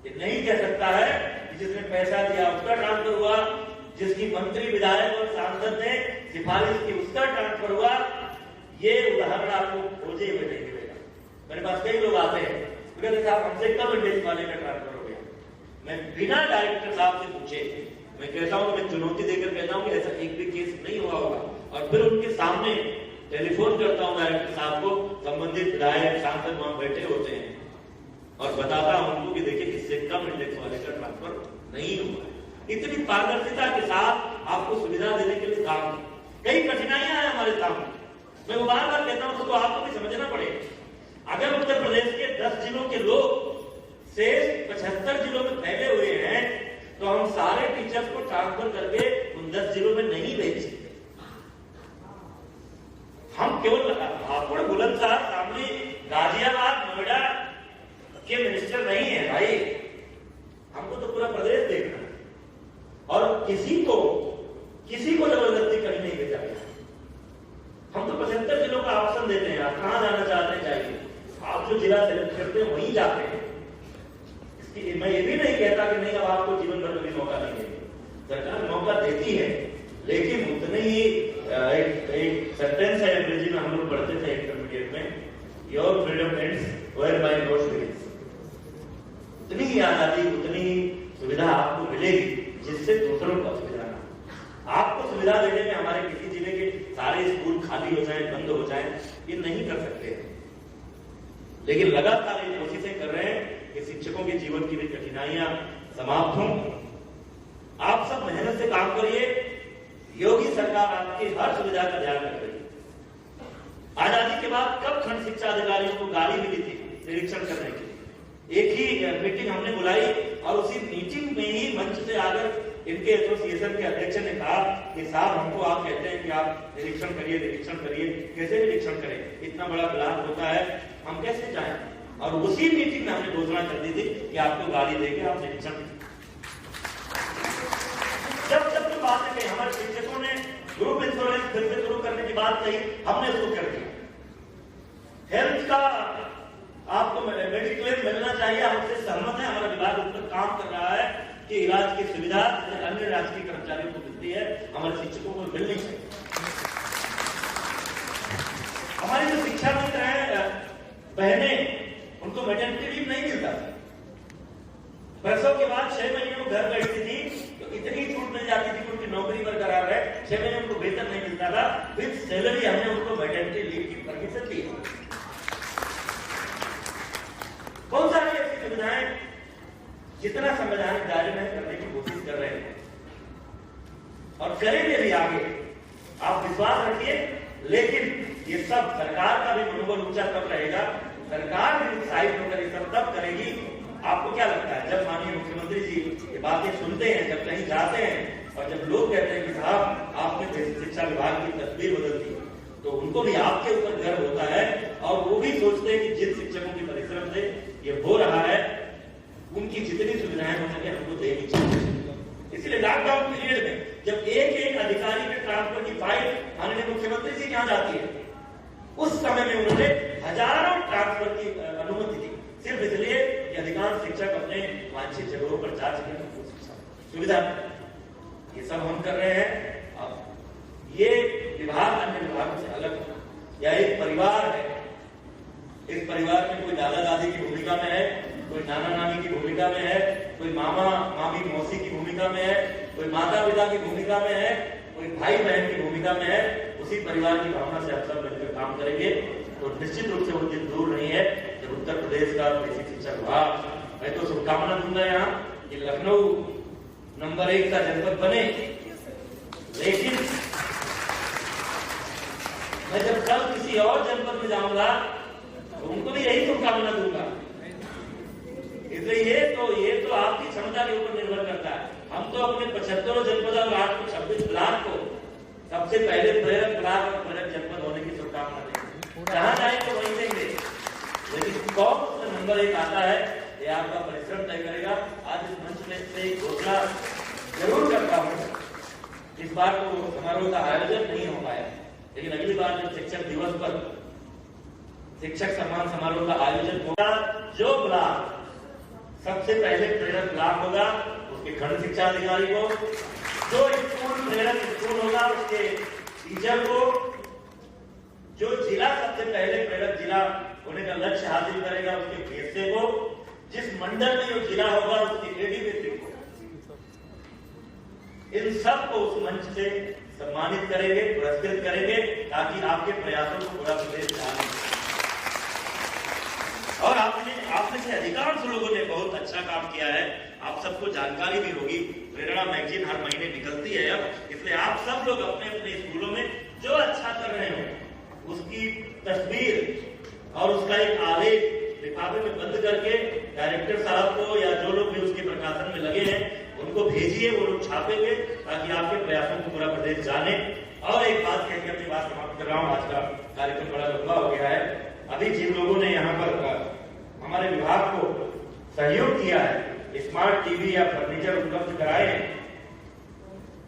ये नहीं कह सकता है कि जिसने पैसा दिया उसका ट्रांसफर हुआ, जिसकी मंत्री विधायक और सांसद ने सिफारिश की उसका ट्रांसफर हुआ। ये उदाहरण आपको खोजे हुए नहीं मिलेगा। मेरे पास कई लोग आते हैं, कहते साहब हमसे कब इंडेक्स वाले का ट्रांसफर हो गया। मैं बिना डायरेक्टर साहब से पूछे मैं कहता हूं, मैं चुनौती देकर कहता हूं कि ऐसा एक भी केस नहीं हुआ होगा। और फिर उनके सामने टेलीफोन करता हूं डायरेक्टर साहब को, संबंधित विधायक सांसद वहां बैठे होते हैं, और बताता हूं उनको कि देखिए इससे कम इंडेक्स वाले का ट्रांसफर नहीं हुआ है। इतनी पारदर्शिता के साथ आपको सुविधा देने के लिए काम, कई कठिनाइयां हैं हमारे सामने। मैं वो बार बार कहता हूं, तो आपको भी समझना पड़ेगा। अगर उत्तर प्रदेश के 10 जिलों के लोग से 75 जिलों में फैले हुए हैं, तो हम सारे टीचर्स को ट्रांसफर करके उन 10 जिलों में नहीं भेज सकते। हम केवल हापुड़ बुलंदशहर शामली गाजियाबाद नोएडा के मिनिस्टर नहीं है भाई, हमको तो पूरा प्रदेश देखना है। और किसी को जबरदस्ती कहीं नहीं भेजा गया। हम तो 75 जिलों का ऑप्शन देते हैं, आप कहां जाना चाहते हैं जाइए, आप जो जिला सेलेक्ट करते हैं वहीं जाते हैं। मैं ये भी नहीं कहता कि नहीं अब आपको जीवन भर कभी मौका नहीं देगी, सरकार मौका देती है, लेकिन उतने ही एक सेंटेंस है अंग्रेजी में हम लोग पढ़ते थे इंटरमीडिएट में, your freedom ends where my god begins. उतनी ही आजादी, उतनी ही सुविधा आपको मिलेगी जिससे दूसरों को असुविधा ना। आपको सुविधा देने में हमारे किसी जिले के सारे स्कूल खाली हो जाए, बंद हो जाए, ये नहीं कर सकते, लेकिन लगातार ये कोशिशें कर रहे हैं कि शिक्षकों के जीवन की भी कठिनाइयां समाप्त हों। आप सब मेहनत से काम करिए, योगी सरकार आपकी हर सुविधा का ध्यान रख रही है। आजादी के बाद कब खंड शिक्षा अधिकारियों को गाड़ी मिली थी निरीक्षण करने की? एक ही मीटिंग हमने बुलाई और उसी मीटिंग में ही मंच से आकर इनके एसोसिएशन के अध्यक्ष ने कहा कि साहब हमको आप कहते हैं कि आप निरीक्षण करिए, कैसे निरीक्षण करें? इतना बड़ा ब्लाक होता है, हम कैसे जाएं? और उसी मीटिंग में हमने घोषणा कर दी थी कि आपको गाड़ी देके आप निरीक्षण। जब की बात है कि हमारे शिक्षकों ने ग्रुप इंश्योरेंस फिर से शुरू करने की बात कही, हमने उसको कर दिया। हेल्थ का आपको मेडिक्लेम मिलना चाहिए, हमसे सहमत है, हमारा विभाग उस पर काम कर रहा है कि इलाज की सुविधा अन्य राजकीय कर्मचारियों को मिलती है, हमारे शिक्षकों को मिलनी चाहिए। हमारी जो शिक्षा मित्र है बहनें, उनको मैटरनिटी लीव नहीं मिलता था। प्रसव के बाद 6 महीने वो घर बैठती थी तो इतनी छूट मिल जाती थी, उनकी नौकरी बरकरार है, 6 महीने उनको वेतन नहीं मिलता था, विद सैलरी हमने उनको मैटरनिटी लीव की परमिशन दी। बहुत सारी ऐसी सुविधाएं जितना संवैधानिक दायरे में करने की कोशिश कर रहे हैं और करेंगे भी आगे, आप विश्वास रखिए। लेकिन ये सब सरकार का भी मनोबल ऊंचा तब रहेगा, सरकार भी उत्साहित होकर ये सब तब करेगी। आपको क्या लगता है जब माननीय मुख्यमंत्री जी ये बातें सुनते हैं, जब कहीं जाते हैं और जब लोग कहते हैं कि साहब आपने शिक्षा विभाग की तस्वीर बदल दी, तो उनको भी आपके ऊपर गर्व होता है और वो भी सोचते हैं कि जिन शिक्षकों की परिश्रम से ये हो रहा है उनकी जितनी सुविधाएं हो सके हमको देनी चाहिए। इसलिए लॉकडाउन पीरियड में जब एक अधिकारी के ट्रांसफर की फाइल माननीय मुख्यमंत्री जी यहाँ जाती है, उस समय में उन्होंने हजारों ट्रांसफर की अनुमति दी, सिर्फ इसलिए कि अधिकांश शिक्षक अपने वांछित जगहों पर जा सके सुविधा। ये सब हम कर रहे हैं। अब ये विभाग अन्य विभागों से अलग है, या एक परिवार है, इस परिवार में कोई दादा दादी की भूमिका में है, कोई नाना नानी की भूमिका में है, कोई मामा मामी मौसी की भूमिका में है, कोई माता पिता की भूमिका में है, कोई भाई बहन की भूमिका में है। उसी परिवार की भावना से आप सब मिलकर काम करेंगे तो निश्चित रूप से वो दिन दूर नहीं है जब उत्तर प्रदेश का बेसिक शिक्षा विभाग, मैं तो शुभकामना दूंगा यहाँ कि लखनऊ नंबर 1 का जनपद बने। लेकिन मैं जब कल किसी और जनपद में जाऊंगा तो उनको भी यही शुभकामना दूंगा इसलिए ये तो आपकी क्षमता के ऊपर निर्भर करता है। हम तो अपने 75 जनपद और 826 ब्लॉक को सबसे पहले प्रेरक ब्लॉक और प्रेरक जनपद होने की शुभकामना देंगे। जहां जाएंगे वहीं देंगे, लेकिन कौन सा नंबर 1 आता है ये आपका परिश्रम तय करेगा। आज इस मंच में से घोषणा जरूर करता हूँ, इस बार तो समारोह का आयोजन नहीं हो पाया, लेकिन अगली बार जब शिक्षक दिवस पर शिक्षक सम्मान समारोह का आयोजन होगा, जो ब्लॉक सबसे पहले प्रेरक ब्लॉक होगा उसके खंड शिक्षा अधिकारी को, जो स्कूल प्रेरक स्कूल होगा उसके टीचर को, जो जिला सबसे पहले प्रेरक जिला होने का लक्ष्य हासिल करेगा उसके पीएसए को, जिस मंडल में जो जिला होगा उसके एडीवीसी को, इन सब को उस मंच से सम्मानित करेंगे, पुरस्कृत करेंगे, ताकि आपके प्रयासों को पूरा प्रदेश जाने। और आपने से अधिकांश लोगों ने बहुत अच्छा काम किया है, आप सबको जानकारी भी होगी। प्रेरणा मैगजीन हर महीने निकलती है अब, इसलिए आप सब लोग अपने अपने स्कूलों में जो अच्छा कर रहे हो उसकी तस्वीर और उसका एक आलेख लिफाफे में बंद करके डायरेक्टर साहब को या जो लोग भी उसके प्रकाशन में लगे हैं उनको भेजिए, वो लोग छापेंगे, ताकि आपके प्रयासों को पूरा प्रदेश जाने। और एक बात कहकर अपनी बात समाप्त कर रहा हूँ, आज का कार्यक्रम बड़ा लंबा हो गया है। अभी जिन लोगों ने यहाँ पर हमारे विभाग को सहयोग किया है, स्मार्ट टीवी या फर्नीचर उपलब्ध कराए हैं,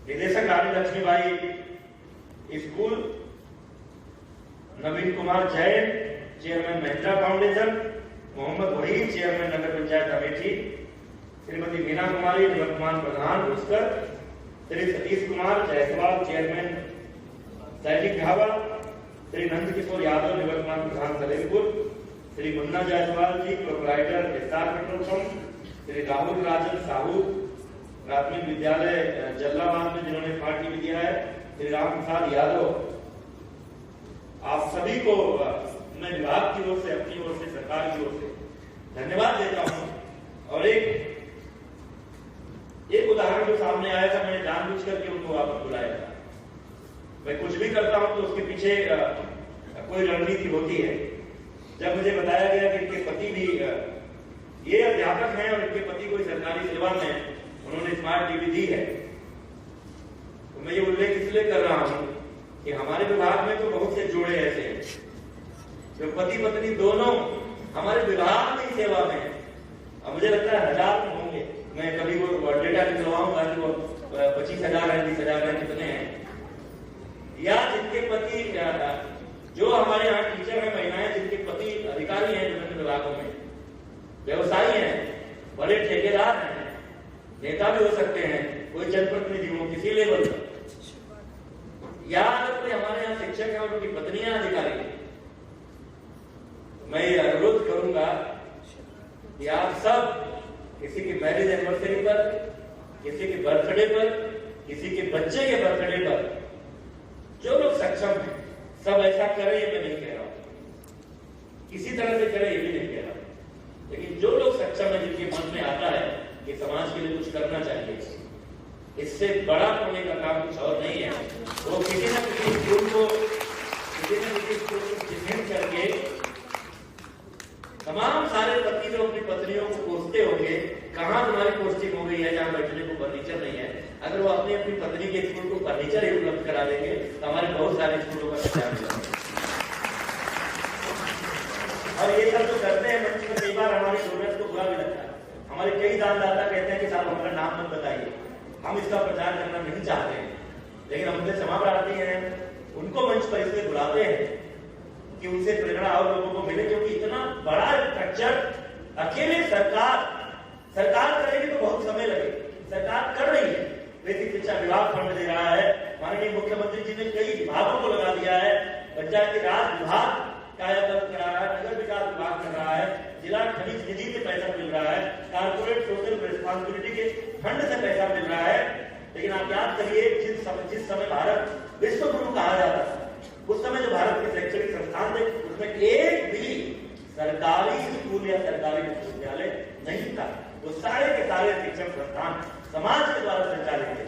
निदेशक Rani Lakshmibai school, Naveen Kumar Jain chairman Mahindra foundation, Mohammad Waheed chairman Nagar Panchayat Amethi, Shrimati Meena Kumari निवर्तमान प्रधान पुरस्कार, श्री सतीश कुमार जायसवाल चेयरमैन सैनिक ढाबा, श्री नंद किशोर यादव निवर्तमान प्रधान Salempur, Shri Munna Jaiswal ji proprietor star petrol pump, Shri Rahul Rajan Sahu प्राथमिक विद्यालय जल्लाबाद में जिन्होंने स्मार्ट टीवी दिया है, श्री राम प्रसाद यादव, आप सभी को मैं विभाग की ओर से, अपनी ओर से, सरकार की ओर से धन्यवाद देता हूं। और एक उदाहरण जो सामने आया था, मैंने जानबूझ करके उनको वापस बुलाया था। मैं कुछ भी करता हूं तो उसके पीछे कोई रणनीति होती है। जब मुझे बताया गया कि इनके पति भी ये अध्यापक हैं और इनके पति कोई सरकारी सेवा में उन्होंने स्मार्ट टीवी दी है, तो मैं ये उल्लेख इसलिए कर रहा हूं कि हमारे विभाग में तो बहुत से जोड़े ऐसे हैं जो पति पत्नी दोनों हमारे विभाग में ही सेवा में है, और मुझे लगता है 1000 में होंगे। मैं कभी वो डेटा निकलवाऊंगा कि वो 25,000 है, 20,000 है, कितने हैं, या जिनके पति जो हमारे यहाँ टीचर है, महिलाएं जिनके पति अधिकारी हैं विभिन्न विभागों में, व्यवसायी हैं, बड़े ठेकेदार हैं, नेता भी हो सकते हैं, कोई जनप्रतिनिधि हो किसी लेवल पर, या अगर कोई हमारे यहाँ शिक्षक है और उनकी पत्नियां अधिकारी हैं, मैं ये अनुरोध करूंगा कि आप सब किसी की मैरिज एनिवर्सरी पर, किसी के बर्थडे पर, किसी के बच्चे के बर्थडे पर, जो लोग सक्षम हैं सब ऐसा करें, ये मैं नहीं कह रहा हूं, किसी तरह से करें ये भी नहीं कह रहा हूं, लेकिन जो लोग सक्षम है, जिनके मन में आता है कि समाज के लिए कुछ करना चाहिए, इससे बड़ा होने का काम कुछ और नहीं है। वो किसी न किसी स्कूल को चिन्हित करके तमाम सारे पति जो अपनी पत्नियों को कोसते होंगे, कहां तुम्हारी पोस्टिंग हो गई है जहां बैठने को फर्नीचर नहीं है, अगर वो अपनी अपनी पत्नी के स्कूल को फर्नीचर ही उपलब्ध करा देंगे तो हमारे बहुत सारे स्कूलों का कल्याण होगा। और ये सब जो करते हैं मंच में, कई बार हमारी जरूरत को बुरा भी लगता है। हमारे कई दानदाता कहते हैं कि साहब हमारा नाम मत बताइए, हम इसका प्रचार करना नहीं चाहते हैं, लेकिन हमसे क्षमा प्रार्थी हैं, उनको मंच पर इसलिए बुलाते हैं कि उनसे प्रेरणा और लोगों को मिले, क्योंकि इतना बड़ा स्ट्रक्चर अकेले सरकार करेगी तो बहुत समय लगेगा। सरकार कर रही है, बेसिक शिक्षा विभाग फंड दे रहा है, माननीय मुख्यमंत्री जी ने कई विभागों को लगा दिया है, पंचायती राज विभाग कायाकल्प करा रहा है, नगर विकास विभाग कर रहा है, जिला खनिज निधि से पैसा मिल रहा है, कारपोरेट सोशल रिस्पॉन्सिबिलिटी के फंड से पैसा मिल रहा है। लेकिन आप याद करिए, जिस समय भारत विश्व गुरु कहा जाता था, उस समय जो भारत के शैक्षणिक संस्थान थे उसमें एक भी सरकारी स्कूल या सरकारी विश्वविद्यालय नहीं था। वो सारे के सारे शिक्षण संस्थान समाज के द्वारा संचालित थे।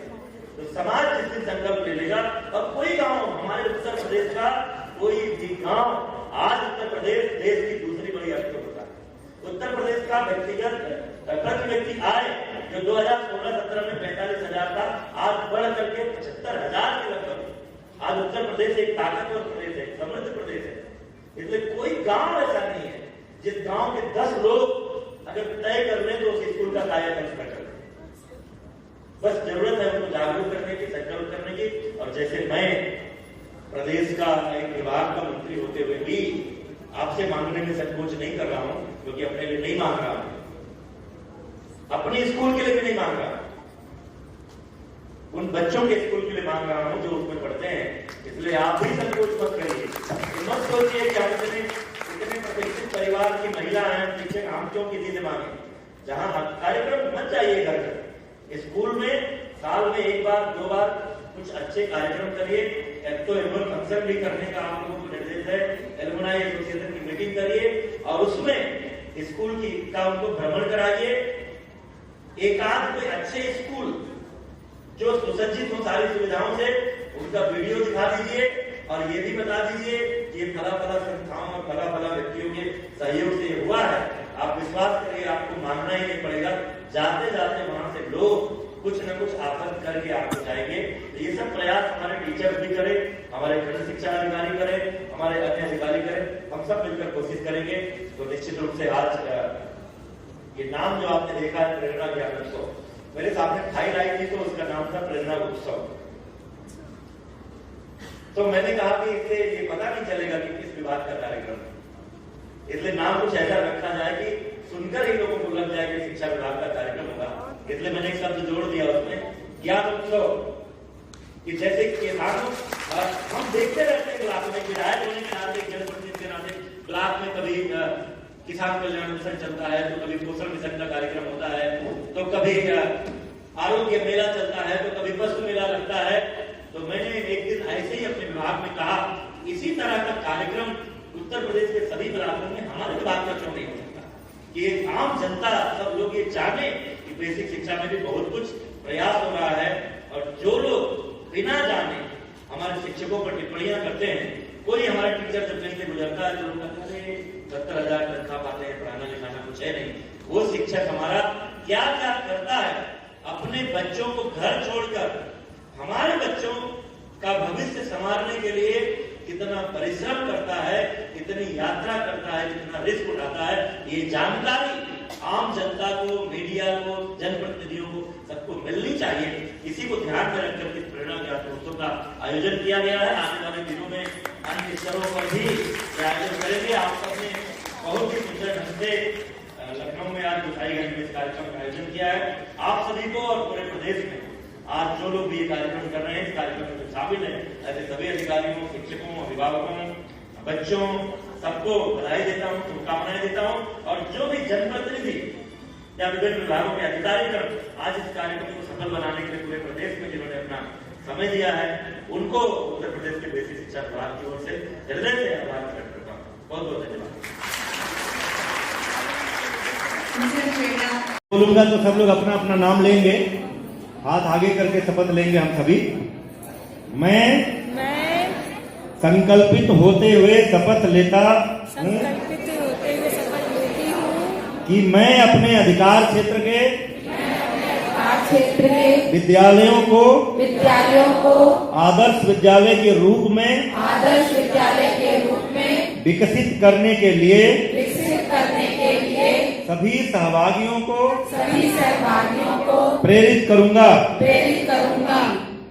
तो समाज जिस दिन संकल्प ले लेगा, और कोई गांव, हमारे उत्तर प्रदेश का कोई भी गांव, आज उत्तर प्रदेश देश की दूसरी बड़ी अर्थव्यवस्था है। उत्तर प्रदेश का व्यक्तिगत प्रति व्यक्ति आय जो 2016-17 में 45,000 था, आज बढ़ करके 75,000 के लगभग। आज उत्तर प्रदेश एक ताकतवर प्रदेश है, समृद्ध प्रदेश है। इसलिए कोई गांव ऐसा नहीं है जिस गांव के 10 लोग अगर तय कर लें तो उस स्कूल का कायाकल्प कर सकते। बस जरूरत है उनको जागरूक करने की, संकल्प करने की। और जैसे मैं प्रदेश का एक विभाग का मंत्री होते हुए भी आपसे मांगने में संकोच नहीं कर रहा हूं, क्योंकि अपने लिए नहीं मांग रहा हूं, अपने स्कूल के लिए भी नहीं मांग रहा, उन बच्चों के स्कूल के लिए मांग रहा हूं जो उसमें पढ़ते हैं। इसलिए आप भी संकोच मत करिए, मत सोचिए कि हम इतने प्रतिष्ठित परिवार की महिला हैं, शिक्षक, हम क्यों किसी से मांगे। जहां कार्यक्रम मत चाहिए घर घर, स्कूल में साल में 1 बार 2 बार कुछ अच्छे कार्यक्रम करिए। एक तो एनुअल फंक्शन भी करने का आप लोगों को निर्देश है, एलुमनाई एसोसिएशन की मीटिंग करिए और उसमें स्कूल की का उनको भ्रमण कराइए। एक आध कोई अच्छे स्कूल जो सुसज्जित हो सारी सुविधाओं से, उनका वीडियो दिखा दीजिए और ये भी बता दीजिए कि ये फला फला संस्थाओं और फला फला व्यक्तियों के सहयोग से हुआ है। आप विश्वास करिए, आपको मानना ही नहीं पड़ेगा। जाते जाते वहां से लोग कुछ न कुछ आफत करके आपको जाएंगे। तो ये सब प्रयास हमारे टीचर्स भी करें, हमारे खंड शिक्षा अधिकारी करें, हमारे अन्य अधिकारी करें, हम सब मिलकर कोशिश करेंगे। तो निश्चित रूप से आज ये नाम जो आपने देखा है प्रेरणा ज्ञान उत्सव, मेरे सामने फाइल आई थी तो उसका नाम था प्रेरणा उत्सव। तो मैंने कहा कि इससे ये पता नहीं चलेगा कि किस विभाग का कार्यक्रम है, इसलिए नाम कुछ ऐसा रखा जाए कि सुनकर ही लोगों को लग जाए कि शिक्षा विभाग का कार्यक्रम होगा। इसलिए मैंने एक शब्द जोड़ दिया उसमें, ज्ञान उत्सव। कि जैसे किसानों हम देखते रहते हैं क्लास में, विधायक होने के नाते, जनप्रतिनिधि के नाते क्लास में कभी किसान कल्याण मिशन चलता है, तो कभी पोषण मिशन का कार्यक्रम होता है, तो कभी आरोग्य मेला चलता है, तो कभी पशु मेला लगता है। तो मैंने एक दिन ऐसे ही अपने विभाग में कहा, इसी तरह का कार्यक्रम उत्तर प्रदेश के सभी ब्लॉकों में हमारे विभाग का क्यों नहीं हो सकता, कि एक आम जनता सब लोग ये जाने कि बेसिक शिक्षा में भी बहुत कुछ प्रयास हो रहा है। और जो लोग बिना जाने हमारे शिक्षकों पर टिप्पणियां करते हैं, कोई हमारा टीचर जब कहीं से गुजरता है तो लोग कहते हैं 70,000 तनख्वाह पाते हैं, पढ़ाना लिखाना कुछ है नहीं। वो शिक्षक हमारा क्या क्या करता है, अपने बच्चों को घर छोड़कर हमारे बच्चों का भविष्य संवारने के लिए कितना परिश्रम करता है, कितनी यात्रा करता है, कितना रिस्क उठाता है, ये जानकारी आम जनता को, मीडिया को, जनप्रतिनिधियों को, सबको मिलनी चाहिए। इसी को ध्यान में रखकर के प्रेरणा ज्ञान उत्सव का आयोजन किया गया है। आने वाले दिनों में अन्य स्तरों पर भी आयोजन करेंगे। आप सबने बहुत ही सुंदर ढंग से लखनऊ में आज गोसाईगंज में इस कार्यक्रम का आयोजन किया है। आप सभी को और पूरे प्रदेश में आज जो लोग भी ये कार्यक्रम कर रहे हैं, इस कार्यक्रम में शामिल है, ऐसे सभी अधिकारियों, शिक्षकों, अभिभावकों, बच्चों, सबको बधाई देता हूँ, शुभकामनाएं देता हूँ। और जो भी जनप्रतिनिधि या विभिन्न विभागों के अधिकारी आज इस कार्यक्रम को सफल बनाने के लिए पूरे प्रदेश में जिन्होंने अपना समय दिया है, उनको उत्तर प्रदेश के बेसिक शिक्षा विभाग की ओर से हृदय से आभार प्रकट करता हूँ। बहुत बहुत धन्यवाद। बोलूंगा तो सब लोग अपना अपना नाम लेंगे, हाथ आगे करके शपथ लेंगे हम सभी। मैं संकल्पित होते हुए शपथ लेता हूँ कि मैं अपने अधिकार क्षेत्र के विद्यालयों को आदर्श विद्यालय के रूप में विकसित करने के लिए सभी सहभागियों को प्रेरित करूंगा।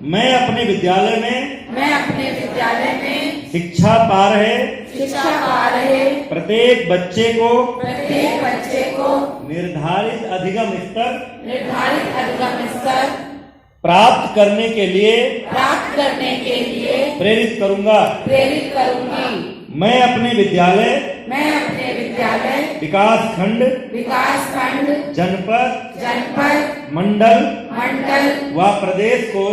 मैं अपने विद्यालय में शिक्षा पा रहे प्रत्येक बच्चे को निर्धारित अधिगम स्तर प्राप्त करने के लिए प्रेरित करूंगा। मैं अपने विद्यालय विकास खंड जनपद मंडल व प्रदेश को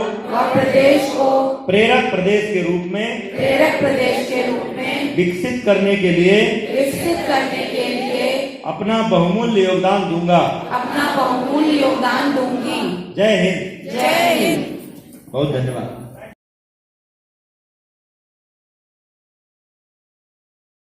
प्रेरक प्रदेश के रूप में विकसित करने के लिए अपना बहुमूल्य योगदान दूंगा। जय हिंद। बहुत धन्यवाद।